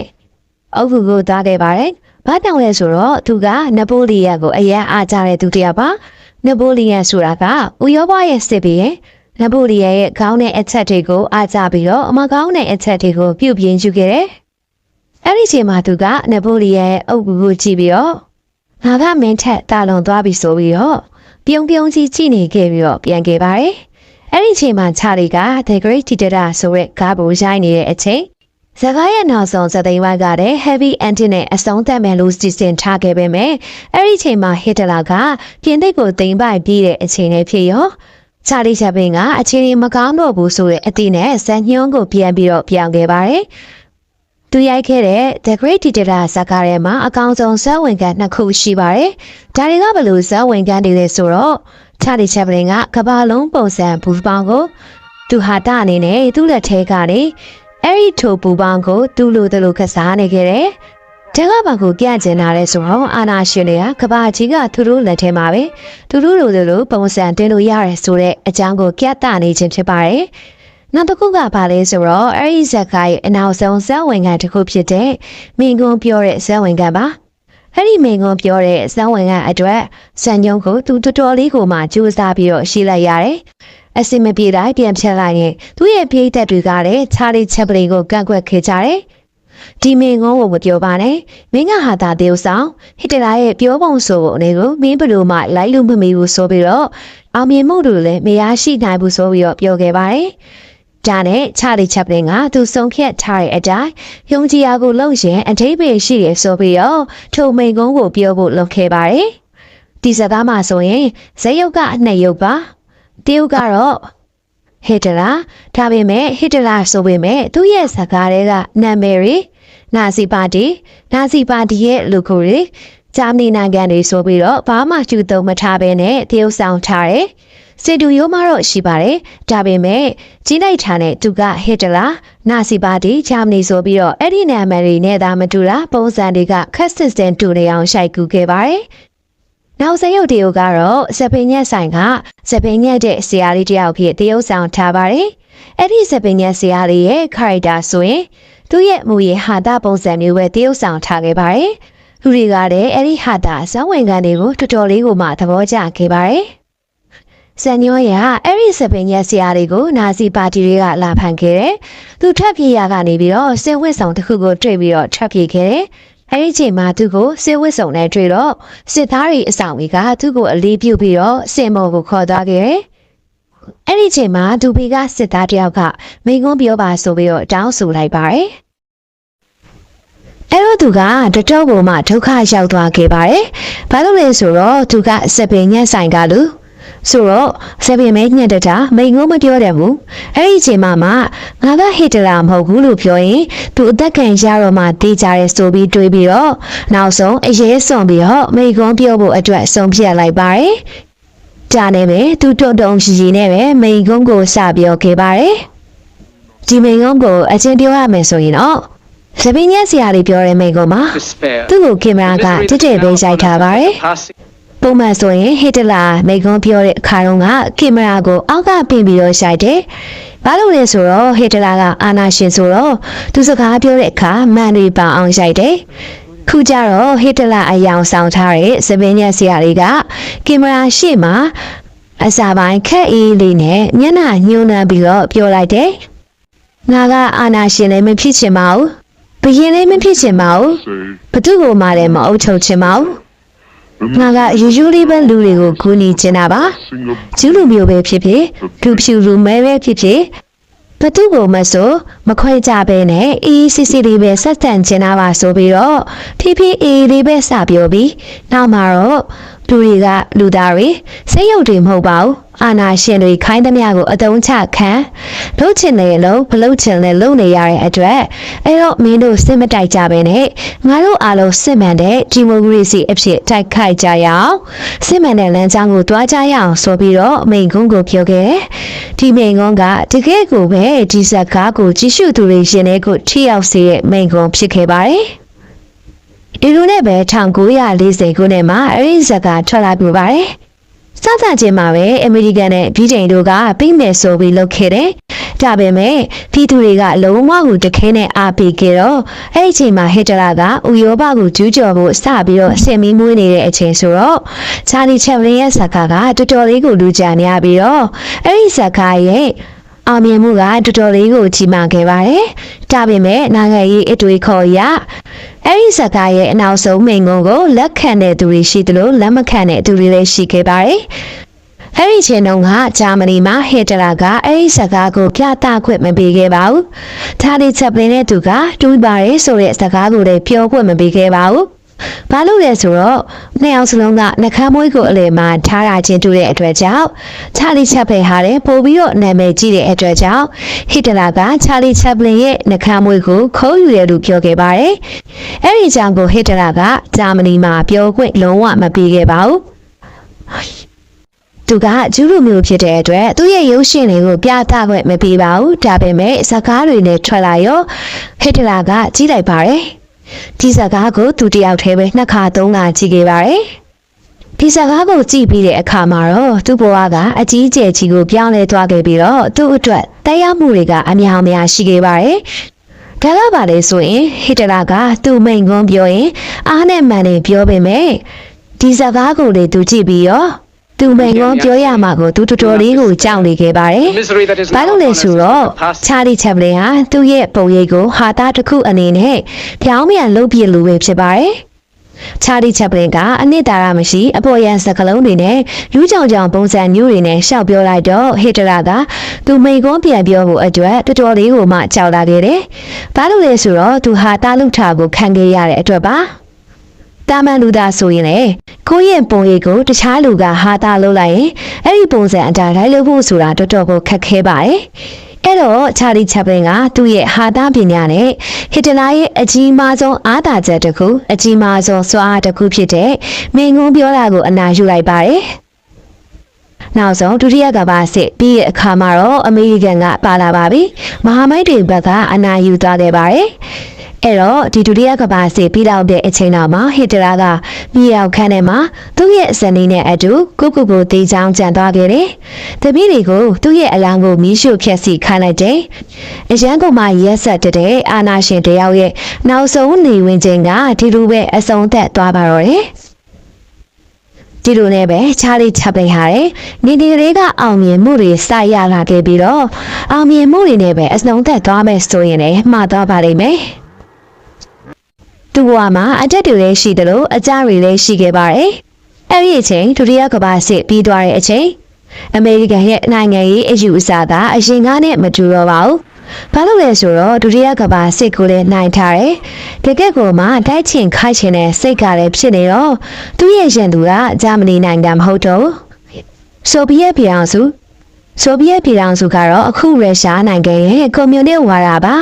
အုပ်စုကိုသွားခဲ့ပါတယ်။ဘာတောင်လဲဆိုတော့သူကနပိုလီယန်ကိုအရန်အားကြတဲ့သူတစ်ယောက်ပါ။နပိုလီယန်ဆိုတာကဥရောပရဲ့စစ်ဘီရဲ့နပိုလီယန်ရဲ့ခေါင်းနဲ့အချက်တွေကိုအားကြပြီးတော့အမခေါင်းနဲ့အချက်တွေကိုပြုတ်ပြင်းယူခဲ့တယ်။အဲ့ဒီချိန်မှာသူကနပိုလီယန်ရဲ့အုပ်စုကိုကြည့်ပြီးတော့ငါကမင်းထက်တာလွန်သွားပြီဆိုပြီးတော့ပြုံကြီးကြည့်နေခဲ့ပြီးတော့ပြန်ခဲ့ပါတယ်။အဲ့ဒီချိန်မှာချာလီက The Great Dictator ဆိုတဲ့ကားကိုရိုက်နေတဲ့အချိန်ဇကားရဲ့နောက်ဆုံးဇသိမ်းဝိုင်းကတဲ့ Heavy Ending နဲ့အဆုံးသတ်မယ်လို့စီစဉ်ထားခဲ့ပေမဲ့အဲ့ဒီချိန်မှာဟစ်တလာကပြင်သစ်ကိုသိမ်းပိုက်ပြီးတဲ့အချိန်လေးဖြစ်ရောချာလီချပ်ပလင်ကအခြေအနေမကောင်းတော့ဘူးဆိုတဲ့အသည့်နဲ့ဇန်ညွန်းကိုပြန်ပြီးတော့ပြောင်းခဲ့ပါတယ်။သူရိုက်ခဲ့တဲ့ The Great Dictator ဇကားထဲမှာအကောင်ဆုံးဇာတ်ဝင်ကန်2ခုရှိပါတယ်။ဒါတွေကဘယ်လိုဇာတ်ဝင်ကန်တွေလဲဆိုတော့ချာလီချပ်ပလင်ကကဘာလုံးပုံစံဘူးပေါင်းကိုသူဟာတအနေနဲ့သူ့လက်ထဲကနေအဲ့ဒီထိုပူပေါင်းကိုသူ့လိုတလူကစားနေခဲ့တယ်။ဒါကဘာကိုကြကျင်လာလဲဆိုတော့အာနာရှင်တွေကကဘာကြီးကသူတို့လက်ထဲမှာပဲသူတို့လိုပုံစံတင်လို့ရတယ်ဆိုတဲ့အကြောင်းကိုကြက်တနေခြင်းဖြစ်ပါတယ်။နောက်တစ်ခုကဘာလဲဆိုတော့အဲ့ဒီဇက်ကားရဲ့အနောက်ဆုံးဇက်ဝင်ကန်တစ်ခုဖြစ်တဲ့မင်းကွန်းပြောတဲ့ဇက်ဝင်ကန်ပါ အဲ့ဒီမိန်ကွန်းပြောတဲ့စမ်းဝင်ကအတွက်စံညုံကိုသူတော်တော်လေးကိုမှကြိုးစားပြီးတော့ရှိလိုက်ရတယ်အစင်မပြေတိုင်းပြန်ဖြတ်လိုက်ရင်သူ့ရဲ့ဖိသက်တွေကလည်းချားလေးချက်ပလီကိုကန့်ကွက်ခဲ့ကြတယ်ဒီမိန်ကွန်းကိုမပြောပါနဲ့မင်းကဟာတာတေးဦးဆောင်ဟစ်တလာရဲ့ပြောပုံဆိုပုံလေးကိုမင်းဘယ်လိုမှလိုက်လို့မမီဘူးဆိုပြီးတော့အောင်မြင်မှုတွေလည်းမရရှိနိုင်ဘူးဆိုပြီးတော့ပြောခဲ့ပါတယ်ဒါနဲ့ချားလေးချက်ပလင်ကသူဆုံးဖြတ်ထားတဲ့အတိုင်းယုံကြည်အားကိုလုံရင်အထိပ္ပယ်ရှိရဆိုပြီးတော့ထုံမိန်ကွန်းကိုပြောဖို့လုပ်ခဲ့ပါတယ်ဒီစကားမှာဆိုရင်ဇယုတ်ကအနှစ်ယုတ်ပါတရုတ်ကတော့ဟစ်တလာဒါပေမဲ့ဟစ်တလာဆိုပေမဲ့သူ့ရဲ့စကားတွေကနာမည်ရီနာဇီပါတီရဲ့လူကိုရီဂျာမနီနိုင်ငံတွေဆိုပြီးတော့ဘာမှကျူသုံးမထားဘဲနဲ့တရုတ်ဆောင်ထားတယ်စေတူရိုးမှတော့ရှိပါတယ်ဒါပေမဲ့ကြီးလိုက်ထားတဲ့သူကဟစ်တလာနာဇီပါတီဂျာမနီဆိုပြီးတော့အဲ့ဒီနာမည်တွေနဲ့သာမတူတာပုံစံတွေကခက်စစ်စင်တူနေအောင်ရှိုက်ကူခဲ့ပါတယ်နောက်စရုပ်တရုတ်ကတော့စပင်ညက်ဆိုင်ကစပင်ညက်တဲ့ဆရာလေးတယောက်ဖြစ်တရုတ်ဆောင်ထားပါတယ်။အဲ့ဒီစပင်ညက်ဆရာလေးရဲ့ character ဆိုရင်သူ့ရဲ့မူရင်းဟာတာပုံစံမျိုးပဲတရုတ်ဆောင်ထားခဲ့ပါတယ်။လူတွေကလည်းအဲ့ဒီဟာတာဇောင်းဝင်ကန်တွေကိုတော်တော်လေးကိုမှသဘောကျခဲ့ပါတယ်။စံညောရအဲ့ဒီစပင်ညက်ဆရာလေးကိုနာဇီပါတီတွေကလာဖန်ခဲ့တယ်။သူထပ်ပြေးရကနေပြီးတော့စင်ဝစ်ဆောင်တစ်ခုကိုတွေ့ပြီးတော့ထပ်ပြေးခဲ့တယ်။အဲ့ဒီချိန်မှာသူကိုစစ်ဝစ်စုံနဲ့တွေ့တော့စစ်သားတွေအဆောင်ကြီးကသူ့ကိုအလေးပြုပြီးတော့စင်မော်ကိုခေါ်သွားခဲ့တယ်။အဲ့ဒီချိန်မှာဒူပီကစစ်သားတယောက်ကမိန်ကွန်းပြောပါဆိုပြီးတော့တောင်းဆိုလိုက်ပါတယ်။အဲ့တော့သူကတတော်ပေါ်မှာဒုက္ခရောက်သွားခဲ့ပါတယ်။ဘာလို့လဲဆိုတော့သူကစပင်ညက်ဆိုင်ကလူဆိုတော့စပင်မဲညက်တာမိန်ကွန်းမပြောတယ်ဘူးအဲ့ဒီအချိန်မှာငါကဟစ်တလာမဟုတ်ဘူးလို့ပြောရင်သူအသက်ခံရတော့မှတေးကြရဲဆိုပြီးတွေးပြီးတော့နောက်ဆုံးအရေးစွန်ပြီးတော့မိန်ကွန်းပြောဖို့အတွက်ဆုံးဖြတ်လိုက်ပါတယ်ကြာနေပဲသူတုံရှိရှိနဲ့ပဲမိန်ကွန်းကိုစပြောခဲ့ပါတယ်ဒီမိန်ကွန်းကိုအချင်းပြောရမယ်ဆိုရင်တော့စပင်ညက်ဆရာလေးပြောတဲ့မိန်ကွန်းမှာသူ့ကိုကင်မရာကတစ်တဲ့ပဲရိုက်ထားပါတယ်ပုံမှန်ဆိုရင်ဟစ်တလာမိကွန်းပြောတဲ့အခါတုန်းကကင်မရာကိုအောက်ကပင်ပြီးတော့ရှိုက်တယ်။ဘာလို့လဲဆိုတော့ဟစ်တလာကအာနာရှင်ဆိုတော့သူစကားပြောတဲ့အခါမှန်တွေပါအောင်ရှိုက်တယ်။ခုကျတော့ဟစ်တလာအယောင်ဆောင်ထားတဲ့စပင်းညက်ဆရာလေးကကင်မရာရှေ့မှာအစာပိုင်းခက်အေးလေးနဲ့မျက်နှာညှိုးနှံပြီးတော့ပြောလိုက်တယ်။ငါကအာနာရှင်လည်းမဖြစ်ချင်ပါဘူး။ဘယင်လည်းမဖြစ်ချင်ပါဘူး။ဘသူ့ကိုမှလည်းမအုပ်ချုပ်ချင်ပါဘူး။ငါကယူယူလေးပဲလူတွေကိုကူညီချင်တာပါကျူးလူမျိုးပဲဖြစ်ဖြစ်လူဖြူလူမဲပဲဖြစ်ဖြစ်ဘသူ့ကိုမဆိုမခွဲကြပဲနဲ့အေးစစ်စစ်လေးပဲဆက်ဆံချင်တာပါဆိုပြီးတော့ဖြည်းဖြည်းအေးလေးပဲစပြောပြီးနောက်မှာတော့လူတွေကလူသားတွေစိတ်ရုပ်တွေမဟုတ်ပါဘူးအာနာရှင်တွေခိုင်းသမျှကိုအတုံးချခံလှုပ်ချင်တယ်လို့မလှုပ်ချင်လည်းလုပ်နေရတဲ့အတွက်အဲ့တော့မင်းတို့စစ်မတိုက်ကြပဲနဲ့ငါတို့အားလုံးစစ်မှန်တဲ့ဒီမိုကရေစီအဖြစ်တိုက်ခိုက်ကြရအောင်စစ်မှန်တဲ့လမ်းကြောင်းကိုတွားကြရအောင်ဆိုပြီးတော့မိန်ကွန်းကိုပြောခဲ့တယ်ဒီမိန်ကွန်းကတကယ်ကိုပဲဒီဇက်ကားကိုကြည့်ရှုသူတွေရှင်တွေကိုထိရောက်စေတဲ့မိန်ကွန်းဖြစ်ခဲ့ပါတယ်ဒီလိုနဲ့ပဲ1940ခုနှစ်မှာအဲဒီဇက်ကထွက်လာပြပါတယ်စသချင်းမှာပဲအမေရိကန်နဲ့ဗြိတိန်တို့ကပြိမဲ့ဆိုပြီးလုပ်ခဲ့တယ်။ဒါပေမဲ့ပြည်သူတွေကလုံးဝကိုတခဲနဲ့အားပေးခဲ့တော့အဲ့ဒီအချိန်မှာဟစ်တလာကဥရောပကိုကျူးကျော်ဖို့စပြီးတော့ဆင်မီးမွေးနေတဲ့အချိန်ဆိုတော့ချာလီချက်ပလင်ရဲ့ဇက်ကတော်တော်လေးကိုလူကြံနေရပြီးတော့အဲ့ဒီဇက်ကရဲ့အောင်မြင်မှုကတော်တော်လေးကိုကြီးမားခဲ့ပါတယ်။ဒါပေမဲ့နိုင်ငံရေးအတွေ့အခေါ်အရအဲ့ဒီဇကာရဲ့အနောက်ဆုံးမိန်ကွန်းကိုလက်ခံတဲ့သူတွေရှိသလိုလက်မခံတဲ့သူတွေလည်းရှိခဲ့ပါတယ်။အဲ့ဒီချိန်တုန်းကဂျာမနီမှာဟစ်တလာကအဲ့ဒီဇကာကိုပြသခွင့်မပေးခဲ့ပါဘူး။ဒါလေးချက်ပလင်တဲ့သူကတူးပါရဲဆိုတဲ့ဇကာကိုလည်းပြောခွင့်မပေးခဲ့ပါဘူး။ဘာလို့လဲဆိုတော့နှစ်ယောက်စလုံးကနှကမ်းမွေးကိုအလေမှာထားရခြင်းတူတဲ့အတွက်ကြောင့်ချာလီချက်ပလင်ဟာလည်းပို့ပြီးတော့နာမည်ကြီးတဲ့အတွက်ကြောင့်ဟစ်တလာကချာလီချက်ပလင်ရဲ့နှကမ်းမွေးကိုခိုးယူတယ်လို့ပြောခဲ့ပါတယ်။အဲ့ဒီကြောင့်ကိုဟစ်တလာကဂျာမနီမှာပြောခွင့်လုံးဝမပေးခဲ့ပါဘူး။သူကကျူးလူမျိုးဖြစ်တဲ့အတွက်သူ့ရဲ့ရုပ်ရှင်တွေကိုပြသခွင့်မပေးပါဘူး။ဒါပေမဲ့ဇကားတွေနဲ့ထွက်လာရောဟစ်တလာကကြီးလိုက်ပါတယ်။ဒီဇကားကိုသူတယောက်တည်းပဲနှစ်ခါသုံးခါကြည့်ခဲ့ပါတယ်။ဒီဇကားကိုကြည့်ပြီးတဲ့အခါမှာတော့သူ့ဘဝကအကြီးအကျယ်ကြီးကိုပြောင်းလဲသွားခဲ့ပြီးတော့သူ့အတွက်တရားမှုတွေကအများအများရှိခဲ့ပါတယ်။ ဒါကပါလေဆိုရင်ဟစ်တရာကသူ့မိန်ကွန်းပြောရင်အားနဲ့မှန်နေပြောပေမဲ့ဒီစကားကိုလေသူကြည့်ပြီးရောသူမိန်ကွန်းပြောရမှာကိုသူတော်တော်လေးကိုကြောက်နေခဲ့ပါတယ်။ဘာလို့လဲဆိုတော့ချာလီချက်ပလင်ဟာသူ့ရဲ့ပုံရိပ်ကိုဟာသားတစ်ခုအနေနဲ့ပြောင်းပြန်လုပ်ပြလို့ပဲဖြစ်ပါတယ်။ချာလီချက်ပလင်ကအနှစ်သာရမရှိအပေါ်ရန်စကလုံးတွေနဲ့လူးကြောင်ကြောင်ပုံစံမျိုးတွေနဲ့ရှောက်ပြောလိုက်တော့ဟစ်တရာကသူမိန်ကွန်းပြန်ပြောဖို့အတွက်တော်တော်လေးကိုမှကြောက်လာခဲ့တယ်။ဘာလို့လဲဆိုတော့သူဟာတားလူထာကိုခံခဲ့ရတဲ့အတွက်ပါ။တာမန်လူသားဆိုရင်လေကိုယ့်ရဲ့ပုံရိပ်ကိုတခြားလူကဟာတာလုပ်လိုက်ရင်အဲ့ဒီပုံစံအတိုင်းလိုက်လို့ဖို့ဆိုတာတော်တော်ကိုခက်ခဲပါတယ်။အဲ့တော့ချာလီချက်ပလင်ကသူ့ရဲ့ဟာတာပညာနဲ့ဟစ်တလာရဲ့အကြီးမားဆုံးအားသာချက်တစ်ခုအကြီးမားဆုံးစွမ်းအားတစ်ခုဖြစ်တဲ့မိန်ကွန်းပြောတာကိုအနာယူလိုက်ပါတယ်။နောက်ဆုံးဒုတိယကမ္ဘာစစ်ပြီးရဲ့အခါမှာတော့အမေရိကန်ကပါလာပါပြီ။မဟာမိတ်တွေဘက်ကအနာယူသွားခဲ့ပါတယ်။အဲ့တော့ဒီဒုတိယကမ္ဘာစစ်ပြီးတော့တဲ့အချိန်နောက်မှာဟစ်တရာကမြေရောက်ခန်းထဲမှာသူ့ရဲ့ဇနီးနဲ့အတူကိုတေးချောင်းကြံသွားခဲ့တယ်။တပည့်တွေကိုသူ့ရဲ့အလောင်းကိုမီးရှို့ဖျက်ဆီးခိုင်းလိုက်တယ်။အရန်ကုန်မှာရက်ဆက်တဲ့အာနာရှင်တယောက်ရဲ့နောက်ဆုံးနေဝင်ခြင်းကဒီလိုပဲအဆုံးသက်သွားပါတော့တယ်။ဒီလိုနဲ့ပဲချာလီချက်ပလင်ဟာနေဒီတွေကအောင်မြင်မှုတွေစရလာခဲ့ပြီးတော့အောင်မြင်မှုတွေနဲ့ပဲအဆုံးသက်သွားမယ်ဆိုရင်လည်းမှားသွားပါလိမ့်မယ်။သူ့ဘဝမှာအတက်တွေလည်းရှိတယ်လို့အကြတွေလည်းရှိခဲ့ပါတယ်။အဲ့ဒီအချိန်ဒုတိယကမ္ဘာစစ်ပြီးသွားတဲ့အချိန်အမေရိကန်ရဲ့နိုင်ငံရေးအယူအဆသာအရင်ကနဲ့မတူတော့ပါဘူး။ဘာလို့လဲဆိုတော့ဒုတိယကမ္ဘာစစ်ကိုလည်းနိုင်ထားတယ်။တကယ့်ကိုမှတိုက်ချင်ခိုက်ချင်တဲ့စိတ်ကလည်းဖြစ်နေတော့သူ့ရဲ့ရင်သူကဂျာမနီနိုင်ငံမဟုတ်တော့ဆိုဗီယက်ပြည်အောင်စုကတော့အခုရုရှားနိုင်ငံရဲ့ကွန်မြူနစ်ဝါဒပါ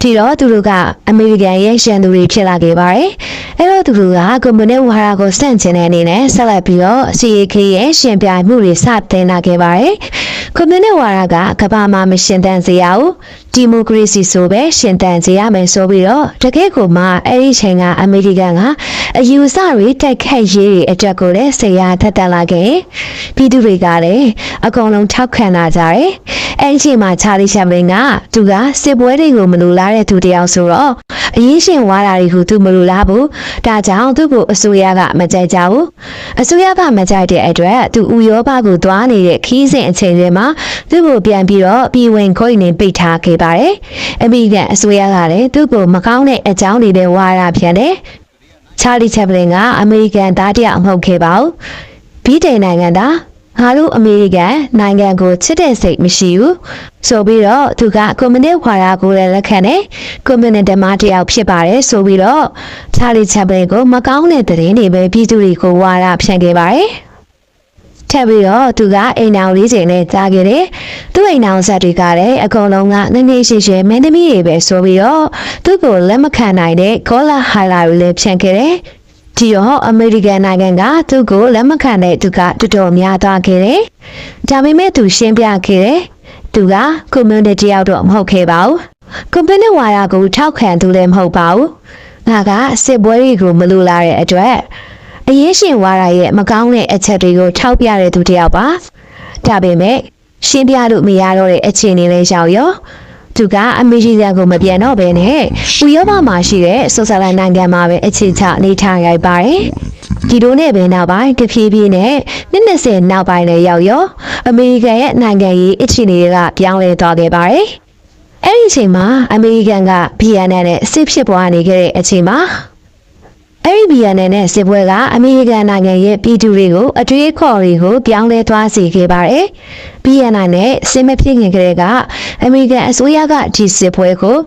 ဒီတော့သူတို့ကအမေရိကန်ရဲ့ရန်သူတွေဖြစ်လာခဲ့ပါတယ်။အဲ့တော့သူတို့ကကွန်မြူနစ်ဝါဒကိုစန့်ကျင်တဲ့အနေနဲ့ဆက်လက်ပြီးတော့စီအေခေရဲ့ရှင်ပြိုင်မှုတွေစတင်လာခဲ့ပါတယ်။ကွန်မြူနစ်ဝါဒကကမ္ဘာမှာမရှင်သန်စေရဘူး။ဒီမိုကရေစီဆိုပဲရှင်သန်စေရမယ်ဆိုပြီးတော့တကယ့်ကိုမှအဲ့ဒီချိန်ကအမေရိကန်ကအယူအဆတွေတိုက်ခိုက်ရေးအတက်ကိုလည်းဆရာထက်တက်လာခဲ့။ပြည်သူတွေကလည်းအကုန်လုံးထောက်ခံလာကြတယ်။အဲ့ဒီချိန်မှာချာလီချက်ပလင်ကသူကစစ်ပွဲတွေကိုမလိုလားတဲ့သူတယောက်ဆိုတော့အရေးရှင်ဝါဒတွေကိုသူမလိုလားဘူး။ဒါကြောင့်သူ့ကိုအစိုးရကမကြိုက်ကြဘူး။အစိုးရကမကြိုက်တဲ့အတွက်သူဥရောပကိုသွားနေတဲ့ခီးစဉ်အချိန်တွေမှာသူ့ကိုပြန်ပြီးတော့ပြည်ဝင်ခွင့်နေပိတ်ထားခဲ့ပါတယ်။အမေရိကန်အစိုးရကလည်းသူ့ကိုမကောင်းတဲ့အကြောင်းတွေနဲ့ဝါဒပြန်တယ်။ချာလီချက်ပလင်ကအမေရိကန်သားတယောက်မဟုတ်ခဲ့ပါဘူး။ဗြိတိန်နိုင်ငံသားငါတို့အမေရိကန်နိုင်ငံကိုချစ်တဲ့စိတ်မရှိဘူးဆိုပြီးတော့သူကကွန်မြူနစ်ဝါဒကိုလည်းလက်ခံတယ်ကွန်မြူနစ်ဓမ္မတယောက်ဖြစ်ပါတယ်ဆိုပြီးတော့ချာလီချက်ပလင်ကိုမကောင်းတဲ့သတင်းတွေပဲပြည်သူတွေကိုဝါဒဖြန့်ခဲ့ပါတယ်ထပ်ပြီးတော့သူကအိမ်အောင်လေးချိန်နဲ့ကြားခဲ့တယ်သူ့အိမ်အောင်ဆက်တွေကလည်းအကုန်လုံးကနည်းနည်းရှိရှိမင်းသမီးတွေပဲဆိုပြီးတော့သူ့ကိုလက်မခံနိုင်တဲ့ကောလာဟာလာတွေလည်းဖြန့်ခဲ့တယ်ဒီတော့အမေရိကန်နိုင်ငံကသူ့ကိုလက်မခံတဲ့သူကတော်တော်များသွားခဲ့တယ်။ဒါပေမဲ့သူရှင်းပြခဲ့တယ်။သူကကွန်မြူနစ်တယောက်တော့မဟုတ်ခဲ့ပါဘူး။ကွန်မြူနစ်ဝါဒကိုထောက်ခံသူလည်းမဟုတ်ပါဘူး။ငါကစစ်ပွဲတွေကိုမလိုလားတဲ့အတွက်အရေးရှင်ဝါဒရဲ့မကောင်းတဲ့အချက်တွေကိုထောက်ပြတဲ့သူတယောက်ပါ။ဒါပေမဲ့ရှင်းပြလို့မရတော့တဲ့အခြေအနေလေးရောက်ရောသူကအမေရိကန်ကိုမပြန်တော့ဘဲနဲ့ဥရောပမှာရှိတဲ့ဆွစ်ဇာလန်နိုင်ငံမှာပဲအခြေချနေထိုင်ရပါတယ်။ဒီလိုနဲ့ပဲနောက်ပိုင်းတဖြည်းဖြည်းနဲ့20နောက်ပိုင်းလည်းရောက်ရောအမေရိကန်ရဲ့နိုင်ငံရေးအခြေအနေတွေကပြောင်းလဲသွားခဲ့ပါတယ်။အဲ့ဒီအချိန်မှာအမေရိကန်ကဗီယက်နမ်နဲ့စစ်ဖြစ်ပွားနေခဲ့တဲ့အချိန်မှာအဲ့ဒီဗီယက်နမ်နဲ့စစ်ပွဲကအမေရိကန်နိုင်ငံရဲ့ပြည်သူတွေကိုအတွေးခေါ်တွေကိုပြောင်းလဲသွားစေခဲ့ပါတယ်။ဗီယက်နမ်နဲ့စစ်မဖြစ်ခင်ကတည်းကအမေရိကန်အစိုးရကဒီစစ်ပွဲကို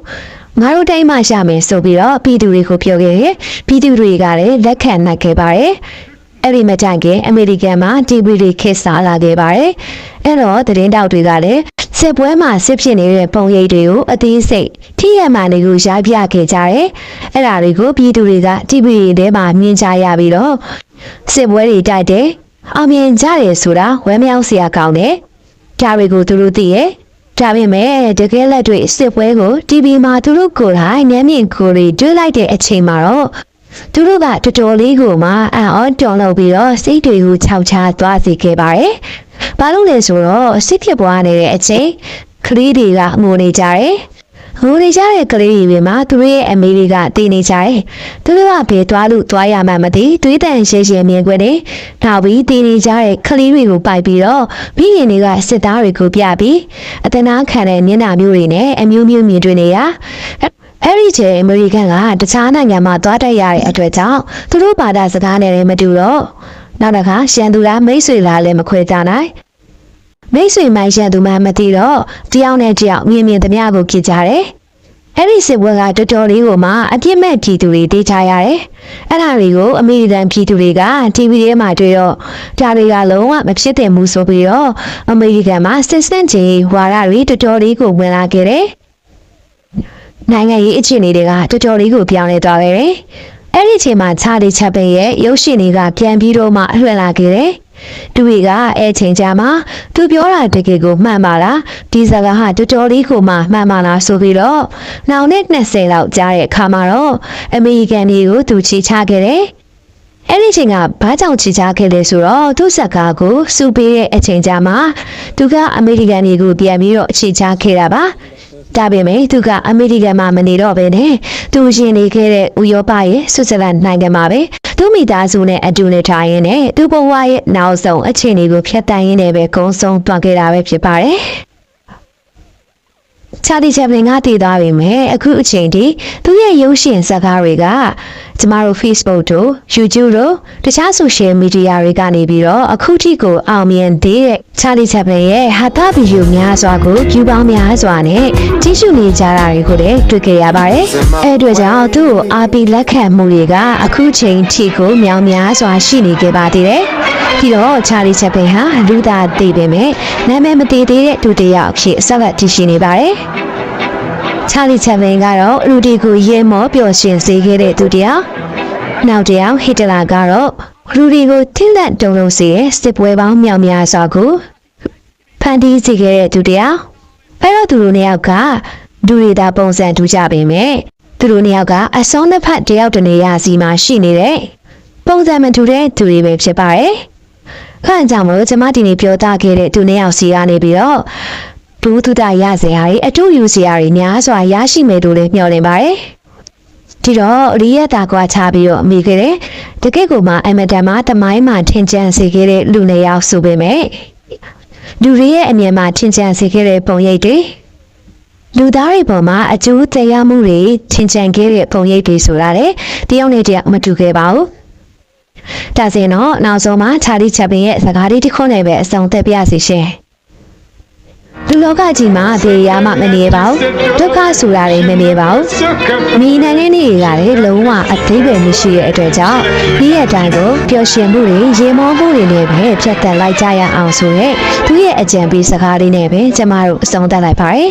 ငါတို့တိုင်းမှာရှာမယ်ဆိုပြီးတော့ပြည်သူတွေကိုပြောခဲ့တယ်။ပြည်သူတွေကလည်းလက်ခံနိုင်ခဲ့ပါတယ်။အဲ့ဒီမတိုင်ခင်အမေရိကန်မှာတီဗီတွေခေတ်စားလာခဲ့ပါတယ်။အဲ့တော့သတင်းတောက်တွေကလည်းစစ်ပွဲမှာစစ်ဖြစ်နေတဲ့ပုံရိပ်တွေကိုအသေးစိတ်ထိရမှန်တွေကိုရိုက်ပြခဲ့ကြတယ်။အဲ့ဒါတွေကိုပြည်သူတွေက TV ထဲမှာမြင်ကြရပြီးတော့စစ်ပွဲတွေတိုက်တယ်။အောင်မြင်ကြတယ်ဆိုတာဝမ်းမြောက်စရာကောင်းတယ်။ဒါတွေကိုသူတို့သိရဲ့။ဒါပေမဲ့တကယ်လက်တွေ့စစ်ပွဲကို TV မှာသူတို့ကိုယ်တိုင်မျက်မြင်ကိုယ်တွေတွေ့လိုက်တဲ့အချိန်မှာတော့သူတို့ကတော်တော်လေးကိုမှအော်တော်လို့ပြီးတော့စိတ်တွေကိုခြောက်ခြားသွားစေခဲ့ပါတယ်။ဘာလို့လဲဆိုတော့စစ်ဖြစ်ပွားနေတဲ့အချိန်ကလေးတွေကငိုနေကြတယ်။ ငိုနေကြတဲ့ကလေးတွေမှာသူတို့ရဲ့အမေတွေကတည်နေကြတယ်။သူတို့ကဘယ်သွားလို့သွားရမှမသိတွေးတန်ရှင်းရှင်းမြင်ခွင့်နဲ့နောက်ပြီးတည်နေကြတဲ့ကလေးတွေကိုပိုက်ပြီးတော့မိခင်တွေကစစ်သားတွေကိုပြပြီးအတနာခံတဲ့မျက်နှာမျိုးတွေနဲ့အမျိုးမျိုးမြင်တွေ့နေရအဲ့ဒီချိန်အမေရိကန်ကတခြားနိုင်ငံမှာသွားတက်ရတဲ့အတွက်ကြောင့်သူတို့ဘာသာစကားနဲ့လည်းမတူတော့နောက်တစ်ခါရှန်သူလားမိတ်ဆွေလားလည်းမခွဲကြနိုင်မိတ်ဆွေမိုင်းရှန်သူမှမသိတော့တယောက်နဲ့တယောက်မြင်မြင်သမျှကိုကြည့်ကြတယ်အဲ့ဒီစစ်ပွဲကတော်တော်လေးကိုမှအပြစ်မဲ့ပြည်သူတွေတေးချရတယ်အဲ့ဒါတွေကိုအမေရိကန်ပြည်သူတွေက TV ထဲမှာတွေ့တော့ဒါတွေကလုံးဝမဖြစ်တဲ့မှုဆိုပြီးတော့အမေရိကန်မှာစစ်စင်ကြီးဝါရတွေတော်တော်လေးကိုဝင်လာခဲ့တယ်နိုင်ငံရေးအခြေအနေတွေကတော်တော်လေးကိုပြောင်းလဲသွားခဲ့တယ်။အဲ့ဒီအချိန်မှာချာလီချက်ပင်ရဲ့ရုပ်ရှင်တွေကပြန်ပြီးတော့မှအလွှဲလာခဲ့တယ်။သူတွေကအဲ့ချိန်ကျမှသူပြောတာတကယ်ကိုမှန်ပါလားဒီစကားဟာတော်တော်လေးကိုမှမှန်ပါလားဆိုပြီးတော့နောက်နဲ့20လောက်ကြားတဲ့အခါမှာတော့အမေရိကန်တွေကိုသူချီချခဲ့တယ်။အဲ့ဒီအချိန်ကဘာကြောင့်ချီချခဲ့လဲဆိုတော့သူ့စကားကိုစူပေးတဲ့အချိန်ကျမှသူကအမေရိကန်တွေကိုပြန်ပြီးတော့ချီချခဲ့တာပါ။ဒါပေမဲ့သူကအမေရိကန်မှာမနေတော့ဘဲနဲ့သူရှင်နေခဲ့တဲ့ဥရောပရဲ့ဆွစ်ဇာလန်နိုင်ငံမှာပဲသူမိသားစုနဲ့အတူနေထိုင်ရင်းနဲ့သူ့ဘဝရဲ့နောက်ဆုံးအခြေအနေကိုဖျက်ဆီးရင်းနဲ့ပဲကုန်းဆုံးသွားခဲ့တာပဲဖြစ်ပါတယ်။ချာလီချက်ပလင်ကတည်သွားပြီမဲ့အခုအချိန်ထိသူရဲ့ရုပ်ရှင်ဇာတ်ကားတွေကကျမတို့ Facebook တို့ YouTube တို့တခြား social media တွေကနေပြီးတော့အခုထိကိုအောင်မြင်တဲ့ချာလီချက်ပလင်ရဲ့ဟာတာဗီဒီယိုများစွာကို view ပေါင်းများစွာနဲ့ကြည့်ရှုနေကြတာတွေကိုလည်းတွေ့ကြရပါတယ်။အဲအတွက်ကြောင့်သူ့ကိုအားပေးလက်ခံမှုတွေကအခုချိန်ထိကိုမြောင်များစွာရှိနေခဲ့ပါသေးတယ်။ပြီးတော့ချာလီချက်ပင်ဟာလူသားသိပေမဲ့နာမည်မသိသေးတဲ့သူတစ်ယောက်ဖြစ်ဆက်လက်တည်ရှိနေပါတယ်။ချာလီချက်ပင်ကတော့လူဒီကိုရဲမောပျော်ရွှင်စေခဲ့တဲ့သူတစ်ယောက်နောက်တစ်ယောက်ဟစ်တလာကတော့လူဒီကိုထင်းလက်တုံလုံးစေတဲ့စစ်ပွဲပေါင်းမြောက်များစွာကိုဖန်တီးစေခဲ့တဲ့သူတစ်ယောက်အဲ့တော့သူတို့နှစ်ယောက်ကဒူရီတာပုံစံတူကြပေမဲ့သူတို့နှစ်ယောက်ကအစောနှစ်ဖက်တယောက်တနေရာစီမှာရှိနေတဲ့ပုံစံမတူတဲ့သူတွေပဲဖြစ်ပါတယ်။ခိုင်ကြောင့်မို့ကျမဒီနေ့ပြောသားခဲ့တဲ့သူနှစ်ယောက်စီကနေပြီးတော့ဒူးသူတာရစရာတွေအတူယူစရာတွေများစွာရရှိမယ်လို့လည်းမျှော်လင့်ပါတယ်။ဒီတော့ရီယက်တာကွာချပြီးတော့မိခဲ့တဲ့တကယ့်ကိုမှအမတန်မှတမိုင်းမှထင်ကြံစေခဲ့တဲ့လူနှစ်ယောက်ဆိုပေမဲ့လူတွေရဲ့အမြင်မှာထင်ကြံစေခဲ့တဲ့ပုံရိပ်တွေလူသားတွေပေါ်မှာအကျိုးတရားမှုတွေထင်ကြံခဲ့တဲ့ပုံရိပ်တွေဆိုတာလေတယောက်နဲ့တယောက်မတူခဲ့ပါဘူး။ဒါဆိုရင်တော့နောက်ဆုံးမှာချာလီချက်ပင်ရဲ့စကားလေးတစ်ခုနဲ့ပဲအဆုံးသတ်ပြစီရှင်။လူလောကကြီးမှာဘယ်ရမှမနေပါဘူးဒုက္ခဆိုတာတွေမနေပါဘူးမိနိုင်ငံတွေကလည်းလုံးဝအသေးပဲမရှိတဲ့အတွက်ကြောင့်ဒီရဲ့အတိုင်းကိုပျော်ရွှင်မှုတွေရေမောမှုတွေနဲ့ပဲဖြတ်သန်းလိုက်ကြရအောင်ဆိုရဲသူရဲ့အကြံပေးစကားလေးနဲ့ပဲကျမတို့အဆုံးသတ်လိုက်ပါရစေ